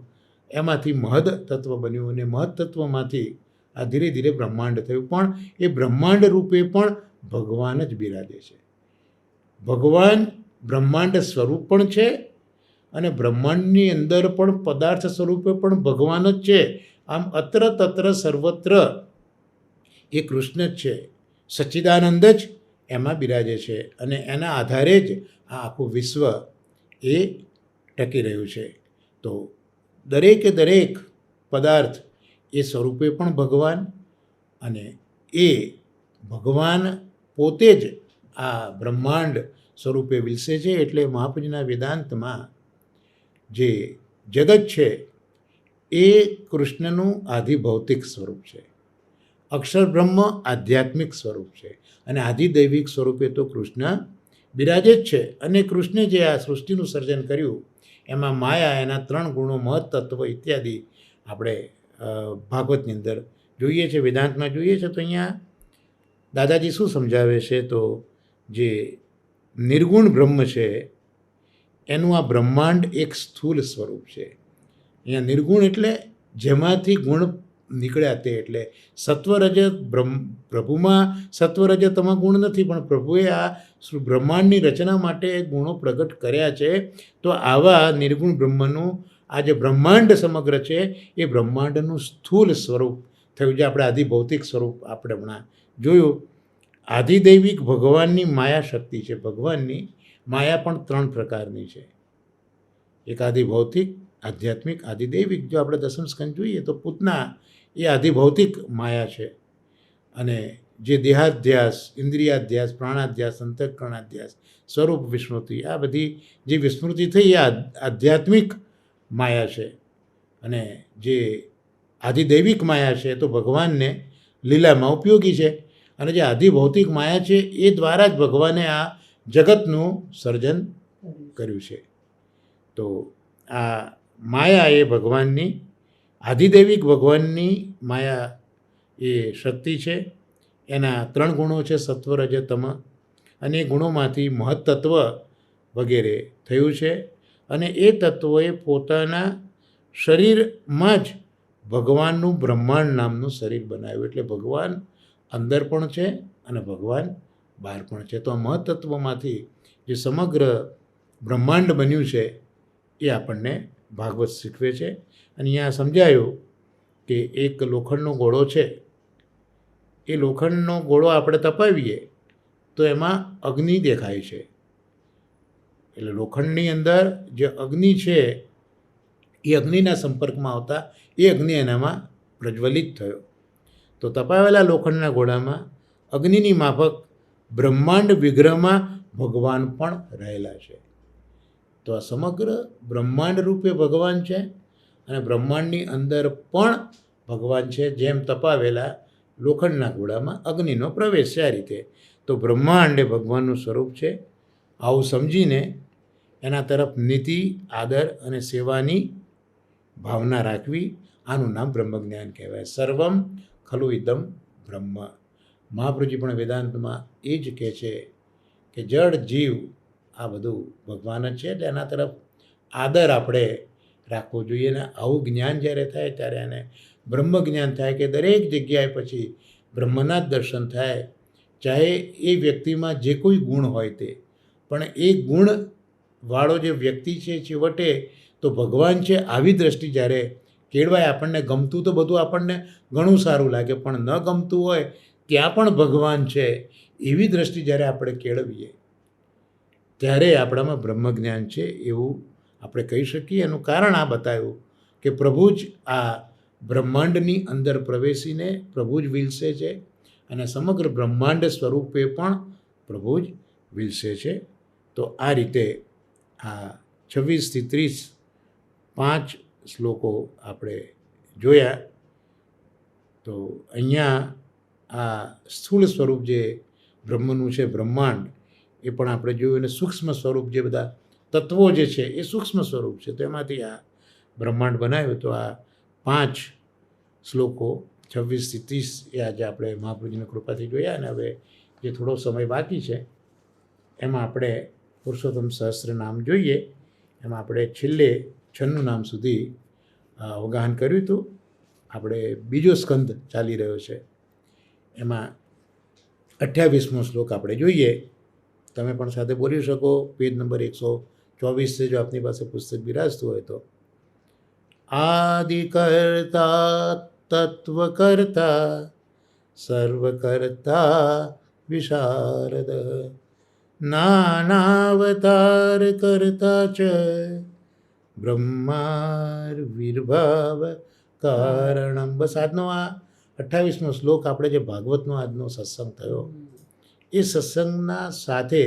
એમાંથી મહદ તત્વ બન્યું અને મહદ તત્વમાંથી આ ધીરે ધીરે બ્રહ્માંડ થયું. પણ એ બ્રહ્માંડ રૂપે પણ ભગવાન જ બિરાજે છે. ભગવાન બ્રહ્માંડ સ્વરૂપ પણ છે અને બ્રહ્માંડની અંદર પણ પદાર્થ સ્વરૂપે પણ ભગવાન જ છે. આમ અત્ર તત્ર સર્વત્ર એ કૃષ્ણ જ છે, સચ્ચિદાનંદ જ એમાં બિરાજે છે અને એના આધારે જ આ આખું વિશ્વ એ ટકી રહ્યું છે. તો દરેકે દરેક પદાર્થ એ સ્વરૂપે પણ ભગવાન અને એ ભગવાન પોતે જ આ બ્રહ્માંડ સ્વરૂપે વિલસે છે. એટલે મહાપુરુષના વેદાંતમાં જે જગત છે એ કૃષ્ણનું આધિભૌતિક સ્વરૂપ છે, અક્ષર બ્રહ્મ આધ્યાત્મિક સ્વરૂપ છે અને આધિદૈવિક સ્વરૂપે તો કૃષ્ણ બિરાજે જ છે. અને કૃષ્ણે જે આ સૃષ્ટિનું સર્જન કર્યું એમાં માયા, એના 3 ગુણો, મહત્તત્વ ઇત્યાદિ આપણે ભાગવતની અંદર જોઈએ છે, વેદાંતમાં જોઈએ છે. તો અહીંયા દાદાજી શું સમજાવે છે, તો જે નિર્ગુણ બ્રહ્મ છે એનું આ બ્રહ્માંડ એક સ્થૂલ સ્વરૂપ છે. અહીંયા નિર્ગુણ એટલે જેમાંથી ગુણ નીકળ્યા તે, એટલે સત્વરજ પ્રભુમાં સત્વરજ તમ ગુણ નથી, પણ પ્રભુએ આ બ્રહ્માંડની રચના માટે ગુણો પ્રગટ કર્યા છે. તો આવા નિર્ગુણ બ્રહ્મનું આ જે બ્રહ્માંડ સમગ્ર છે એ બ્રહ્માંડનું સ્થૂલ સ્વરૂપ થયું છે. આપણે આધિભૌતિક સ્વરૂપ આપણે હમણાં જોયું. આધિદૈવિક ભગવાનની માયા શક્તિ છે. ભગવાનની માયા પણ 3 પ્રકારની છે, એક આધિભૌતિક, આધ્યાત્મિક, આધિદૈવિક. જો આપણે દસમ સ્કંદ જોઈએ તો પૂતના એ આધિભૌતિક માયા છે અને જે દેહાધ્યાસ, ઇન્દ્રિયાધ્યાસ, પ્રાણાધ્યાસ, અંતઃકરણાધ્યાસ, સ્વરૂપ વિસ્મૃતિ, આ બધી જે વિસ્મૃતિ થઈ એ આધ્યાત્મિક માયા છે. અને જે આધિદૈવિક માયા છે તો ભગવાનને લીલામાં ઉપયોગી છે. અને જે આધિભૌતિક માયા છે એ દ્વારા જ ભગવાને આ જગતનું સર્જન કર્યું છે. તો આ માયા એ ભગવાનની, આધિદૈવિક ભગવાનની માયા એ શક્તિ છે. એના 3 ગુણો છે, સત્વ રજ તમ, અને એ ગુણોમાંથી મહત્તત્વ વગેરે થયું છે. અને એ તત્વોએ પોતાના શરીરમાં જ ભગવાનનું બ્રહ્માંડ નામનું શરીર બનાવ્યું. એટલે ભગવાન અંદર પણ છે અને ભગવાન બહાર પણ છે. તો આ મહત્તત્વમાંથી જે સમગ્ર બ્રહ્માંડ બન્યું છે એ આપણને ભાગવત શીખવે છે. અને અહીંયા સમજાયું કે એક લોખંડનો ગોળો છે, એ લોખંડનો ગોળો આપણે તપાવીએ તો એમાં અગ્નિ દેખાય છે. એટલે લોખંડની અંદર જે અગ્નિ છે એ અગ્નિના સંપર્કમાં આવતા એ અગ્નિ એનામાં પ્રજ્વલિત થયો. તો તપાવેલા લોખંડના ગોળામાં અગ્નિની માફક બ્રહ્માંડ વિગ્રહમાં ભગવાન પણ રહેલા છે. તો આ સમગ્ર બ્રહ્માંડ રૂપે ભગવાન છે અને બ્રહ્માંડની અંદર પણ ભગવાન છે. જેમ તપાવેલા લોખંડના ગોળામાં અગ્નિનો પ્રવેશ છે, આ રીતે. તો બ્રહ્માંડ એ ભગવાનનું સ્વરૂપ છે. આવું સમજીને એના તરફ નીતિ, આદર અને સેવાની ભાવના રાખવી, આનું નામ બ્રહ્મજ્ઞાન કહેવાય. સર્વમ ખલુ ઇદમ બ્રહ્મ. મહાપ્રભુજી પણ વેદાંતમાં એ જ કહે છે કે જળ જીવ આ બધું ભગવાન જ છે. એટલે એના તરફ આદર આપણે રાખવો જોઈએ. ને આવું જ્ઞાન જ્યારે થાય ત્યારે એને બ્રહ્મ જ્ઞાન થાય કે દરેક જગ્યાએ પછી બ્રહ્મના જ દર્શન થાય. ચાહે એ વ્યક્તિમાં જે કોઈ ગુણ હોય તે, પણ એ ગુણવાળો જે વ્યક્તિ છે છેવટે તો ભગવાન છે, આવી દ્રષ્ટિ જ્યારે કેળવાય. આપણને ગમતું તો બધું આપણને ઘણું સારું લાગે, પણ ન ગમતું હોય ત્યાં પણ ભગવાન છે એવી દ્રષ્ટિ જ્યારે આપણે કેળવીએ ત્યારે આપણામાં બ્રહ્મજ્ઞાન છે એવું આપણે કહી શકીએ. એનું કારણ આ બતાવ્યું કે પ્રભુ જ આ બ્રહ્માંડની અંદર પ્રવેશીને પ્રભુ જ વિલસે છે અને સમગ્ર બ્રહ્માંડ સ્વરૂપે પણ પ્રભુ જ વિલસે છે. તો આ રીતે આ 26થી 30 5 શ્લોકો આપણે જોયા. તો અહીંયા આ સ્થૂળ સ્વરૂપ જે બ્રહ્મનું છે, બ્રહ્માંડ, એ પણ આપણે જોયું. અને સૂક્ષ્મ સ્વરૂપ જે બધા તત્વો જે છે એ સૂક્ષ્મ સ્વરૂપ છે, તો એમાંથી આ બ્રહ્માંડ બનાવ્યું. તો આ 5 શ્લોકો 26થી 30 એ આજે આપણે મહાપ્રભુજીની કૃપાથી જોયા. અને હવે જે થોડો સમય બાકી છે એમાં આપણે પુરુષોત્તમ સહસ્ત્ર નામ જોઈએ. એમાં આપણે છેલ્લે 96 નામ સુધી અવગાહન કર્યું હતું. આપણે બીજો સ્કંદ ચાલી રહ્યો છે, એમાં 28મો શ્લોક આપણે જોઈએ. તમે પણ સાથે બોલી શકો. પેજ નંબર 124 છે, જો આપની પાસે પુસ્તક બિરાજતું હોય તો. આદિકર્તા તત્વકર્તા સર્વકર્તા વિશારદ નાનાવતાર કર્તા ચ બ્રહ્માર્વિર્ભાવ કારણમ. બસ આજનો આ 28મો શ્લોક આપણે જે ભાગવતનો આજનો સત્સંગ થયો એ સત્સંગના સાથે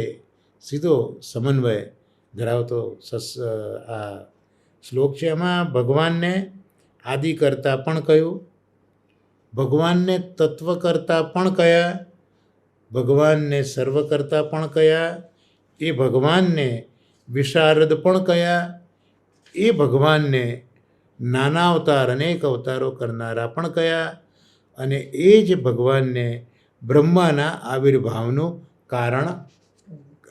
સીધો સમન્વય ધરાવતો આ શ્લોક છે. એમાં ભગવાનને આદિ કરતા પણ કહ્યું, ભગવાનને તત્વ કરતા પણ કયા, ભગવાનને સર્વ કરતા પણ કયા, એ ભગવાનને વિશારદ પણ કયા, એ ભગવાનને નાના અવતાર અનેક અવતારો કરનારા પણ કયા, અને એ જ ભગવાનને બ્રહ્માના આવિર્ભાવનું કારણ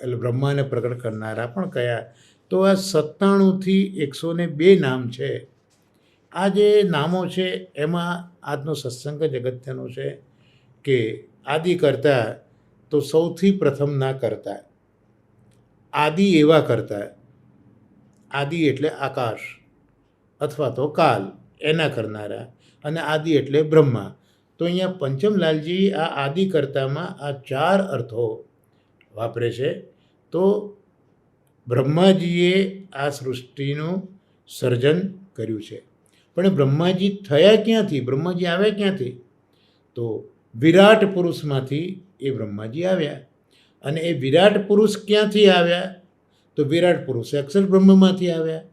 એટલે બ્રહ્માને પ્રગટ કરનારા પણ કયા. તો આ 97થી 102 નામ છે. આ જે નામો છે એમાં આજનો સત્સંગ જ અગત્યનો છે કે આદિ કરતા તો સૌથી પ્રથમ ના કરતા, આદિ એવા કરતા, આદિ એટલે આકાશ અથવા તો કાલ, એના કરનારા, અને આદિ એટલે બ્રહ્મા. તો અહીંયા પંચમલાલજી આ આદિ કરતામાં આ 4 અર્થો વાપરે છે. તો બ્રહ્માજીએ આ સૃષ્ટિનું સર્જન કર્યું છે, પણ બ્રહ્માજી થયા ક્યાંથી, બ્રહ્માજી આવ્યા ક્યાંથી? તો વિરાટ પુરુષમાંથી એ બ્રહ્માજી આવ્યા. અને એ વિરાટ પુરુષ ક્યાંથી આવ્યા? તો વિરાટ પુરુષ અક્ષર બ્રહ્મમાંથી આવ્યા.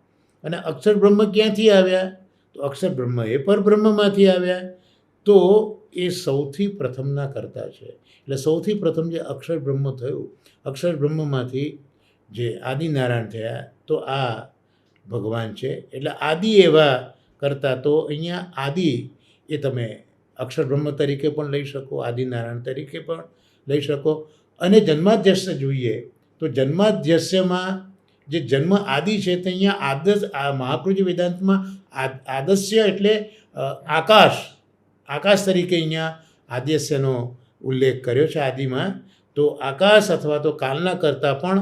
અને અક્ષર બ્રહ્મ ક્યાંથી આવ્યા? તો અક્ષર બ્રહ્મ એ પરબ્રહ્મમાંથી આવ્યા. તો એ સૌથી પ્રથમના કરતા છે. એટલે સૌથી પ્રથમ જે અક્ષર બ્રહ્મ થયું, અક્ષર બ્રહ્મમાંથી જે આદિનારાયણ થયા, તો આ ભગવાન છે. એટલે આદિ એવા કરતા, તો અહીંયા આદિ એ તમે અક્ષર બ્રહ્મ તરીકે પણ લઈ શકો, આદિનારાયણ તરીકે પણ લઈ શકો. અને જન્માદ્યસ્ય જોઈએ તો જન્માદ્યસ્યમાં જે જન્મ આદિ છે તે અહીંયા આ મહાપ્રભુજી વેદાંતમાં આદસ્ય એટલે આકાશ, આકાશ તરીકે અહીંયા આદ્યસ્યનો ઉલ્લેખ કર્યો છે આદિમાં. તો આકાશ અથવા તો કાલના કરતાં પણ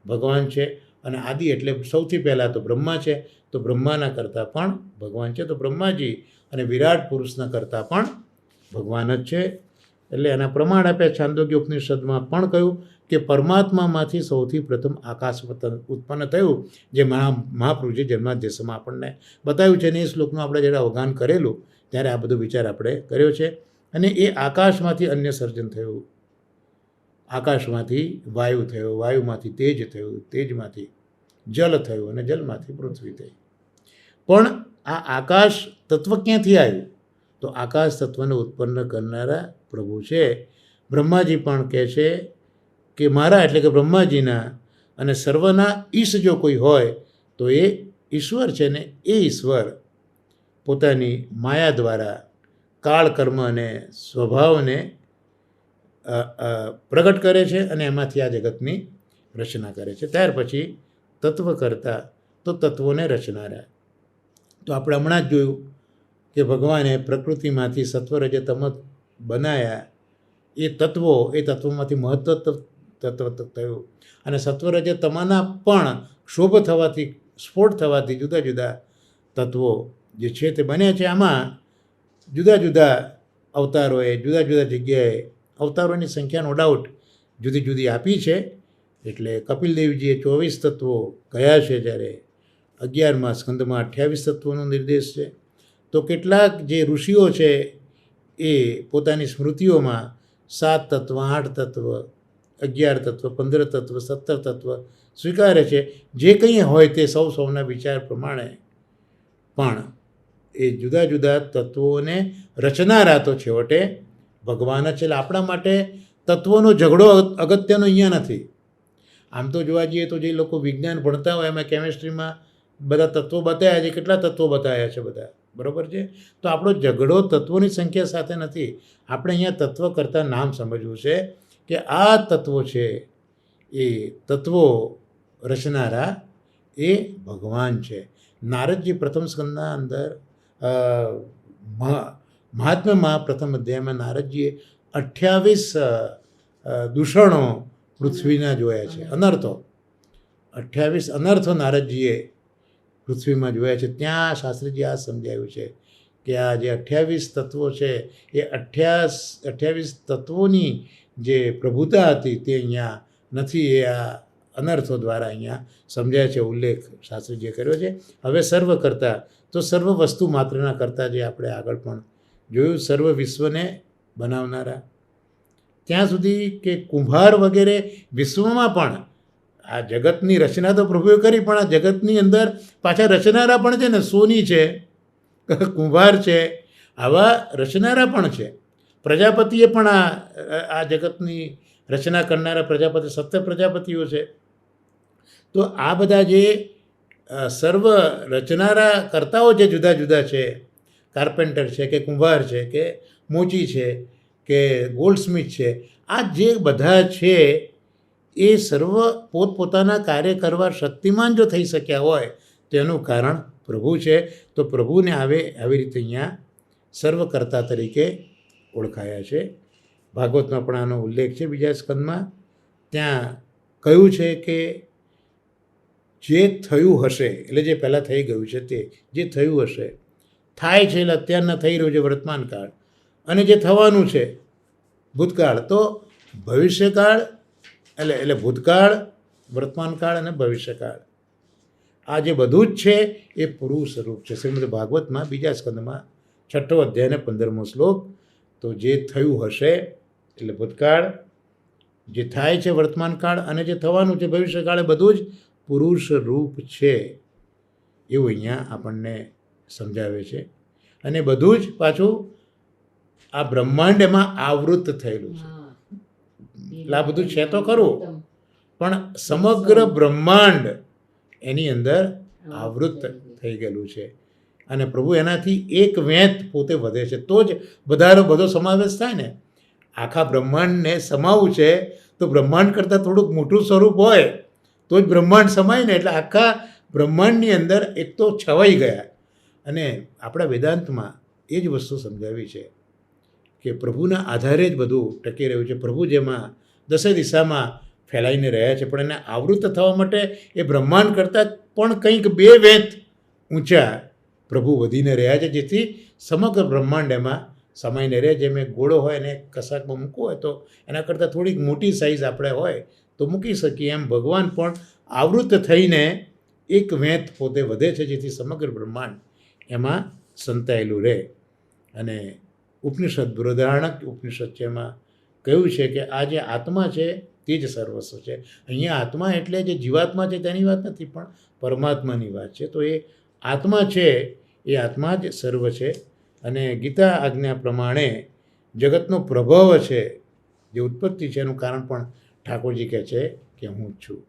ભગવાન છે. અને આદિ એટલે સૌથી પહેલાં તો બ્રહ્મા છે, તો બ્રહ્માના કરતાં પણ ભગવાન છે. તો બ્રહ્માજી અને વિરાટ પુરુષના કરતાં પણ ભગવાન જ છે. એટલે એના પ્રમાણ આપ્યા. છાંદોગ્ય ઉપનિષદમાં પણ કહ્યું કે પરમાત્મામાંથી સૌથી પ્રથમ આકાશ ઉત્પન્ન થયું, જે મહાપ્રભુજી જન્માદ્યસમાં આપણને બતાવ્યું છે. અને એ શ્લોકનું આપણે જ્યારે અવગાહન કરેલું ત્યારે આ બધો વિચાર આપણે કર્યો છે. અને એ આકાશમાંથી અન્ય સર્જન થયું, આકાશમાંથી વાયુ થયો, વાયુમાંથી તેજ થયું, તેજમાંથી જલ થયું, અને જલમાંથી પૃથ્વી થઈ. પણ આ આકાશ તત્વ ક્યાંથી આવ્યું? તો આકાશ તત્વને ઉત્પન્ન કરનારા પ્રભુ છે. બ્રહ્માજી પણ કહે છે કે મારા એટલે કે બ્રહ્માજીના અને સર્વના ઈશ જો કોઈ હોય તો એ ઈશ્વર છે. ને એ ઈશ્વર પોતાની માયા દ્વારા કાળ કર્મ અને સ્વભાવને પ્રગટ કરે છે અને એમાંથી આ જગતની રચના કરે છે. ત્યાર પછી તત્વ કરતા, તો તત્વોને રચનારા. તો આપણે હમણાં જ જોયું કે ભગવાને પ્રકૃતિમાંથી સત્વ રજ તમ બનાવ્યા. એ તત્વોમાંથી તત્વ થયું. અને સત્વરજ તમાના પણ ક્ષોભ થવાથી, સ્ફોટ થવાથી જુદા જુદા તત્વો જે છે તે બન્યા છે. આમાં જુદા જુદા અવતારોએ જુદા જુદા જગ્યાએ અવતારોની સંખ્યા નો ડાઉટ જુદી જુદી આપી છે. એટલે કપિલદેવજીએ 24 તત્વો કયા છે, જ્યારે 11મા સ્કંદમાં 28 તત્વોનો નિર્દેશ છે. તો કેટલાક જે ઋષિઓ છે એ પોતાની સ્મૃતિઓમાં 7 તત્વ, 8 તત્વ, 11 તત્વ, 15 તત્વ, 17 તત્વ સ્વીકારે છે. જે કંઈ હોય તે સૌના વિચાર પ્રમાણે, પણ એ જુદા જુદા તત્વોને રચનારા તો છેવટે ભગવાન જ છે. એટલે આપણા માટે તત્વોનો ઝઘડો અગત્યનો અહીંયા નથી. આમ તો જોવા જઈએ તો જે લોકો વિજ્ઞાન ભણતા હોય એમાં કેમિસ્ટ્રીમાં બધા તત્વો બતાવ્યા છે, કેટલા તત્વો બતાવ્યા છે બધા, બરાબર છે. તો આપણો ઝઘડો તત્વોની સંખ્યા સાથે નથી. આપણે અહીંયા તત્વ કરતાં નામ સમજવું છે કે આ તત્વો છે એ તત્વો રચનારા એ ભગવાન છે. નારદજી પ્રથમ સ્કંદના અંદર મહાત્મ્યમાં પ્રથમ અધ્યાયમાં નારદજીએ 28 દૂષણો પૃથ્વીના જોયા છે, અનર્થો. 28 અનર્થો નારદજીએ પૃથ્વીમાં જોયા છે. ત્યાં શાસ્ત્રીજી આ સમજાવ્યું છે કે આ જે 28 તત્વો છે એ 28 તત્વોની જે પ્રભુતા હતી તે અહીંયા નથી. એ આ અનર્થો દ્વારા અહીંયા સમજાય છે, ઉલ્લેખ શાસ્ત્રીજીએ કર્યો છે. હવે સર્વ કરતા, તો સર્વ વસ્તુ માત્રના કરતા, જે આપણે આગળ પણ જોયું, સર્વ વિશ્વને બનાવનારા, ત્યાં સુધી કે કુંભાર વગેરે વિશ્વમાં પણ આ જગતની રચના તો પ્રભુએ કરી, પણ આ જગતની અંદર પાછા રચનારા પણ છે ને, સોની છે, કુંભાર છે, આવા રચનારા પણ છે. પ્રજાપતિએ પણ આ જગતની રચના કરનારા પ્રજાપતિ, 7 પ્રજાપતિઓ છે. તો આ બધા જે સર્વ રચનારા કર્તાઓ જે જુદા જુદા છે, કાર્પેન્ટર છે કે કુંભાર છે કે મોચી છે કે ગોલ્ડસ્મિથ છે, આ જે બધા છે એ સર્વ પોતપોતાના કાર્ય કરવા શક્તિમાન જો થઈ શક્યા હોય તેનું કારણ પ્રભુ છે. તો પ્રભુને આવી રીતે અહીંયા સર્વકર્તા તરીકે ઓળખાયા છે. ભાગવતમાં પણ આનો ઉલ્લેખ છે. બીજા સ્કંદમાં ત્યાં કહ્યું છે કે જે થયું હશે, એટલે જે પહેલાં થઈ ગયું છે તે, જે થયું હશે, થાય છે એટલે અત્યારના થઈ રહ્યું છે વર્તમાનકાળ, અને જે થવાનું છે ભૂતકાળ. તો ભવિષ્યકાળ એટલે ભૂતકાળ, વર્તમાનકાળ અને ભવિષ્યકાળ, આ જે બધું જ છે એ પુરુષ સ્વરૂપ છે. શ્રીમદ ભાગવતમાં બીજા સ્કંદમાં 6ઠ્ઠો અધ્યાય અને 15મો શ્લોક. તો જે થયું હશે એટલે ભૂતકાળ, જે થાય છે વર્તમાનકાળ, અને જે થવાનું છે ભવિષ્યકાળ, એ બધું જ પુરુષ રૂપ છે એવું અહીંયા આપણને સમજાવે છે. અને બધું જ પાછું આ બ્રહ્માંડ એમાં આવૃત થયેલું છે. એટલે આ બધું છે તો ખરું, પણ સમગ્ર બ્રહ્માંડ એની અંદર આવૃત થઈ ગયેલું છે. અને પ્રભુ એનાથી એક વેંત પોતે વધે છે, તો જ બધો સમાવેશ થાય ને. આખા બ્રહ્માંડને સમાવવું છે તો બ્રહ્માંડ કરતાં થોડુંક મોટું સ્વરૂપ હોય તો જ બ્રહ્માંડ સમાય ને. એટલે આખા બ્રહ્માંડની અંદર એક તો છવાઈ ગયા. અને આપણા વેદાંતમાં એ જ વસ્તુ સમજાવી છે કે પ્રભુના આધારે જ બધું ટકી રહ્યું છે. પ્રભુ જેમાં 10 દિશામાં ફેલાઈને રહ્યા છે, પણ એને આવૃત થવા માટે એ બ્રહ્માંડ કરતાં પણ કંઈક 2 વેંત ઊંચા પ્રભુ વધીને રહ્યા છે, જેથી સમગ્ર બ્રહ્માંડ એમાં સમાઈને રહે. જેમ એક ઘોડો હોય એને કશાકમાં મૂકવો હોય તો એના કરતાં થોડીક મોટી સાઇઝ આપણે હોય તો મૂકી શકીએ, એમ ભગવાન પણ આવૃત થઈને એક વેંત પોતે વધે છે, જેથી સમગ્ર બ્રહ્માંડ એમાં સંતાયેલું રહે. અને ઉપનિષદ, બૃહદારણ્યક ઉપનિષદ છે, એમાં કહ્યું છે કે આ જે આત્મા છે તે જ સર્વસ્વ છે. અહીંયા આત્મા એટલે જે જીવાત્મા છે તેની વાત નથી, પણ પરમાત્માની વાત છે. તો એ આત્મા છે એ આત્મા જ સર્વ છે. અને ગીતા આજ્ઞા પ્રમાણે જગતનો પ્રભાવ છે, જે ઉત્પત્તિ છે એનું કારણ પણ ઠાકોરજી કહે છે કે હું જ છું.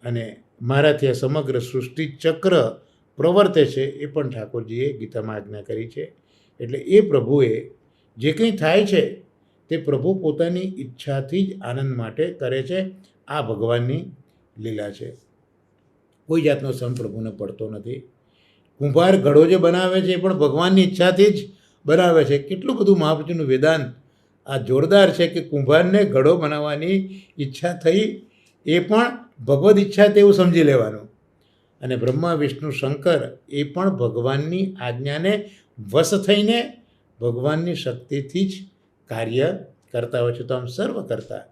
અને મારાથી આ સમગ્ર સૃષ્ટિ ચક્ર પ્રવર્તે છે એ પણ ઠાકોરજીએ ગીતામાં આજ્ઞા કરી છે. એટલે એ પ્રભુએ જે કંઈ થાય છે તે પ્રભુ પોતાની ઈચ્છાથી જ આનંદ માટે કરે છે. આ ભગવાનની લીલા છે. કોઈ જાતનો શ્રમ પ્રભુને પડતો નથી. કુંભાર ઘડો જે બનાવે છે એ પણ ભગવાનની ઈચ્છાથી જ બનાવે છે. કેટલું બધું મહાપ્રભુનું વેદાંત આ જોરદાર છે કે કુંભારને ઘડો બનાવવાની ઈચ્છા થઈ, એ પણ ભગવદ ઈચ્છા તેવું સમજી લેવાનું. અને બ્રહ્મા વિષ્ણુ શંકર એ પણ ભગવાનની આજ્ઞાને વશ થઈને ભગવાનની શક્તિથી જ કાર્ય કરતા હોય છે. તો આમ સર્વ કરતા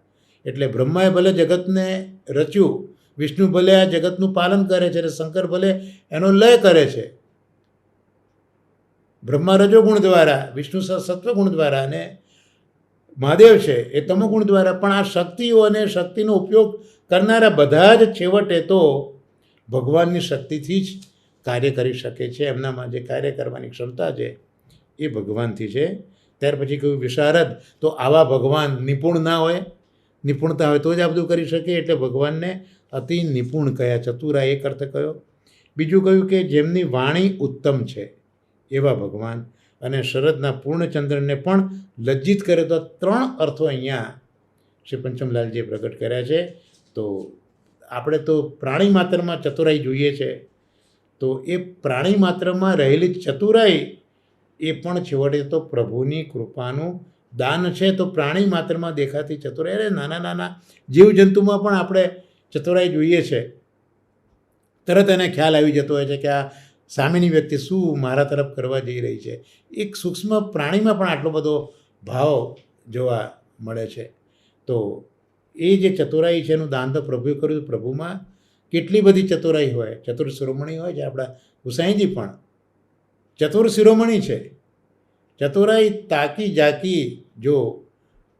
એટલે બ્રહ્માએ ભલે જગતને રચ્યું, વિષ્ણુ ભલે આ જગતનું પાલન કરે છે અને શંકર ભલે એનો લય કરે છે. બ્રહ્મા રજોગુણ દ્વારા, વિષ્ણુ સત્વગુણ દ્વારા અને મહાદેવ છે એ તમોગુણ દ્વારા. પણ આ શક્તિઓ અને શક્તિનો ઉપયોગ કરનારા બધા જ છેવટે તો ભગવાનની શક્તિથી જ કાર્ય કરી શકે છે. એમનામાં જે કાર્ય કરવાની ક્ષમતા છે એ ભગવાનથી છે. ત્યાર પછી કહ્યું વિશારદ, તો આવા ભગવાન નિપુણ ના હોય, નિપુણતા હોય તો જ આ બધું કરી શકે, એટલે ભગવાનને અતિ નિપુણ કયા, ચતુરા એક અર્થ કયો. બીજું કહ્યું કે જેમની વાણી ઉત્તમ છે એવા ભગવાન, અને શરદના પૂર્ણચંદ્રને પણ લજ્જિત કરે. તો 3 અર્થો અહીંયા શ્રી પંચમલાલજીએ પ્રગટ કર્યા છે. તો આપણે તો પ્રાણી માત્રમાં ચતુરાઈ જોઈએ છે, તો એ પ્રાણી માત્રમાં રહેલી ચતુરાઈ એ પણ છેવટે તો પ્રભુની કૃપાનું દાન છે. તો પ્રાણી માત્રમાં દેખાતી ચતુરાઈ, અરે નાના નાના જીવજંતુમાં પણ આપણે ચતુરાઈ જોઈએ છે. તરત એને ખ્યાલ આવી જતો હોય છે કે આ સામેની વ્યક્તિ શું મારા તરફ કરવા જઈ રહી છે. એક સૂક્ષ્મ પ્રાણીમાં પણ આટલો બધો ભાવ જોવા મળે છે. તો એ જે ચતુરાઈ છે એનું દાન તો પ્રભુએ કર્યું. પ્રભુમાં કેટલી બધી ચતુરાઈ હોય, ચતુર શિરોમણી હોય છે. આપણા ગુસાઈજી પણ ચતુર શિરોમણી છે. ચતુરાઈ તાકી જાકી જો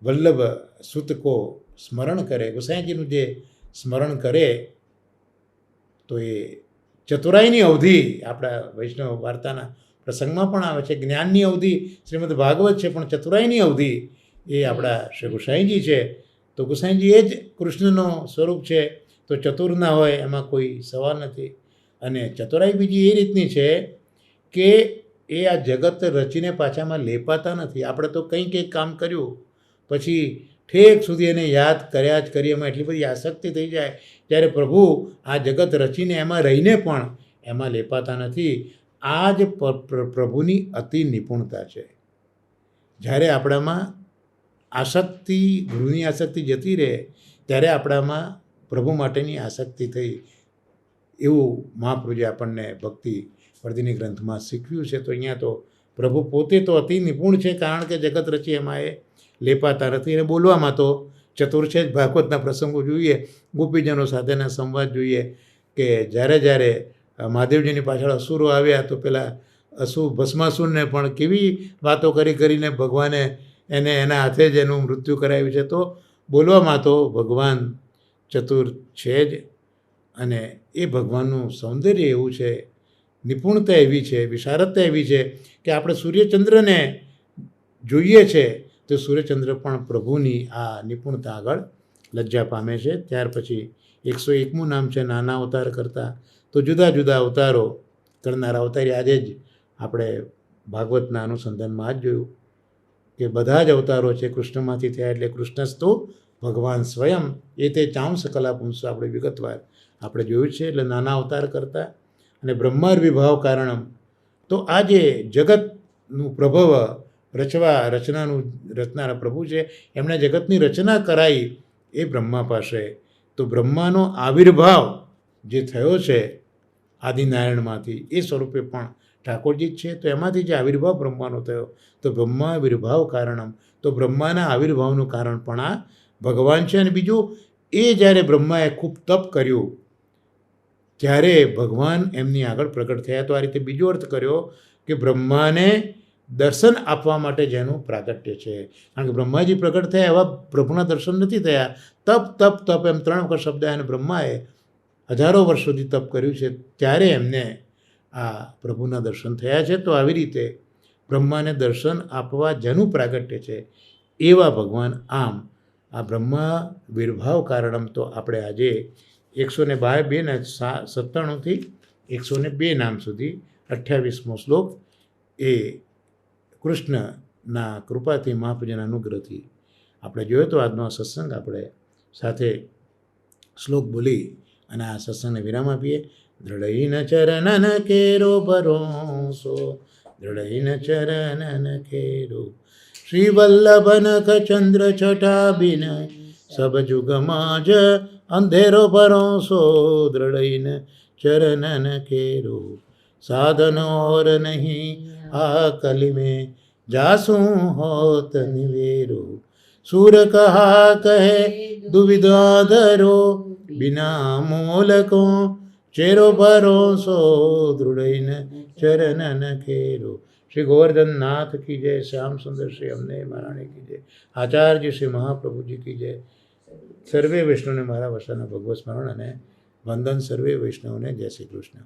વલ્લભ સુત કો સ્મરણ કરે, ગુસાઈજીનું જે સ્મરણ કરે તો એ ચતુરાઈની અવધિ આપણા વૈષ્ણવ વાર્તાના પ્રસંગમાં પણ આવે છે. જ્ઞાનની અવધિ શ્રીમદ ભાગવત છે, પણ ચતુરાઈની અવધિ એ આપણા શ્રી ગુસાઈજી છે. તો ગુસાઈજી એ જ કૃષ્ણનો સ્વરૂપ છે. તો ચતુર ના હોય એમાં કોઈ સવાલ નથી. અને ચતુરાઈ બીજી એ રીતની છે કે એ આ જગત રચીને પાછામાં લેપાતા નથી. આપણે તો કંઈ કંઈક કામ કર્યું પછી ઠેક સુધી એને યાદ કર્યા જ કરીએ, એમાં એટલી બધી આસક્તિ થઈ જાય. જ્યારે પ્રભુ આ જગત રચીને એમાં રહીને પણ એમાં લેપાતા નથી. આ જ પ્રભુની અતિ નિપુણતા છે. જ્યારે આપણામાં આસક્તિ, ગૃહની આસક્તિ જતી રહે ત્યારે આપણામાં પ્રભુ માટેની આસક્તિ થઈ, એવું મહાપ્રભુએ આપણને ભક્તિ વર્ધિની ગ્રંથમાં શીખવ્યું છે. તો અહીંયા તો પ્રભુ પોતે તો અતિ નિપુણ છે, કારણ કે જગત રચી એમાં એ લેપાતા નથી. અને બોલવામાં તો ચતુર છે જ. ભાગવતના પ્રસંગો જોઈએ, ગોપીજનો સાથેના સંવાદ જોઈએ કે જ્યારે જ્યારે મહાદેવજીની પાછળ અસુરો આવ્યા તો પેલા ભસ્માસુરને પણ કેવી વાતો કરીને ભગવાને એને એના હાથે જ એનું મૃત્યુ કરાવ્યું છે. તો બોલવામાં તો ભગવાન ચતુર છે જ. અને એ ભગવાનનું સૌંદર્ય એવું છે, નિપુણતા એવી છે, વિશારદતા એવી છે કે આપણે સૂર્યચંદ્રને જોઈએ છે તો સૂર્યચંદ્ર પણ પ્રભુની આ નિપુણતા આગળ લજ્જા પામે છે. ત્યાર પછી 101મું નામ છે નાના અવતાર કરતા. તો જુદા જુદા અવતારો કરનારા અવતારી. આજે જ આપણે ભાગવતના અનુસંધાનમાં જ જોયું કે બધા જ અવતારો છે કૃષ્ણમાંથી થયા, એટલે કૃષ્ણસ્તુ ભગવાન સ્વયં એ તે ચાંસ કલા પુંસો આપણે વિગતવાર આપણે જોયું છે. એટલે નાના અવતાર કરતા અને બ્રહ્માર વિભાવ કારણમ. તો આ જે જગતનું પ્રભવ રચનારા પ્રભુ છે, એમણે જગતની રચના કરાઈ એ બ્રહ્મા પાસે. તો બ્રહ્માનો આવિર્ભાવ જે થયો છે આદિનારાયણમાંથી, એ સ્વરૂપે પણ ઠાકોરજી જ છે. તો એમાંથી જે આવિર્ભાવ બ્રહ્માનો થયો, તો બ્રહ્મા આવિર્ભાવ કારણમ. તો બ્રહ્માના આવિર્ભાવનું કારણ પણ આ ભગવાન છે. અને બીજું એ જ્યારે બ્રહ્માએ ખૂબ તપ કર્યું ત્યારે ભગવાન એમની આગળ પ્રગટ થયા. તો આ રીતે બીજો અર્થ કર્યો કે બ્રહ્માને દર્શન આપવા માટે જેનું પ્રાગટ્ય છે. કારણ કે બ્રહ્માજી પ્રગટ થયા એવા પ્રભુના દર્શન નથી થયા. તપ તપ તપ એમ 3 વખત શબ્દ અને બ્રહ્માએ હજારો વર્ષ સુધી તપ કર્યું છે, ત્યારે એમને આ પ્રભુના દર્શન થયા છે. તો આવી રીતે બ્રહ્માને દર્શન આપવા જેનું પ્રાગટ્ય છે એવા ભગવાન. આમ આ બ્રહ્મા વિર્ભાવ કારણમ. તો આપણે આજે 197થી 102 નામ સુધી 28મો શ્લોક એ કૃષ્ણના કૃપાથી, મહાપ્રભુના અનુગ્રહથી આપણે જોયો. તો આજનો સત્સંગ આપણે સાથે શ્લોક બોલી અને આ સત્સંગને વિરામ આપીએ. દૃઢૈન ચરણન કેરો ભરોસો, દૃઢૈન ચરણન કેરો श्री वल्लभन क चंद्र छटा बिन सब जुग माज अंधेरो भरोसो दृढ़ चरणन केरो साधन और नहीं आकल में जासू होत निवेरो सूर कहा कहे दुविधा धरो बिना मोल को चेरो भरोसो दृढ़ चरणन केरो। श्री गोवर्धन नाथ की जय, श्याम सुंदर श्री अमने महाराणी की जय, आचार्य श्री महाप्रभु जी की जय। સર્વે વૈષ્ણવને મારા વર્ષાના ભગવત સ્મરણ અને વંદન સર્વે વૈષ્ણવને જય શ્રી કૃષ્ણ।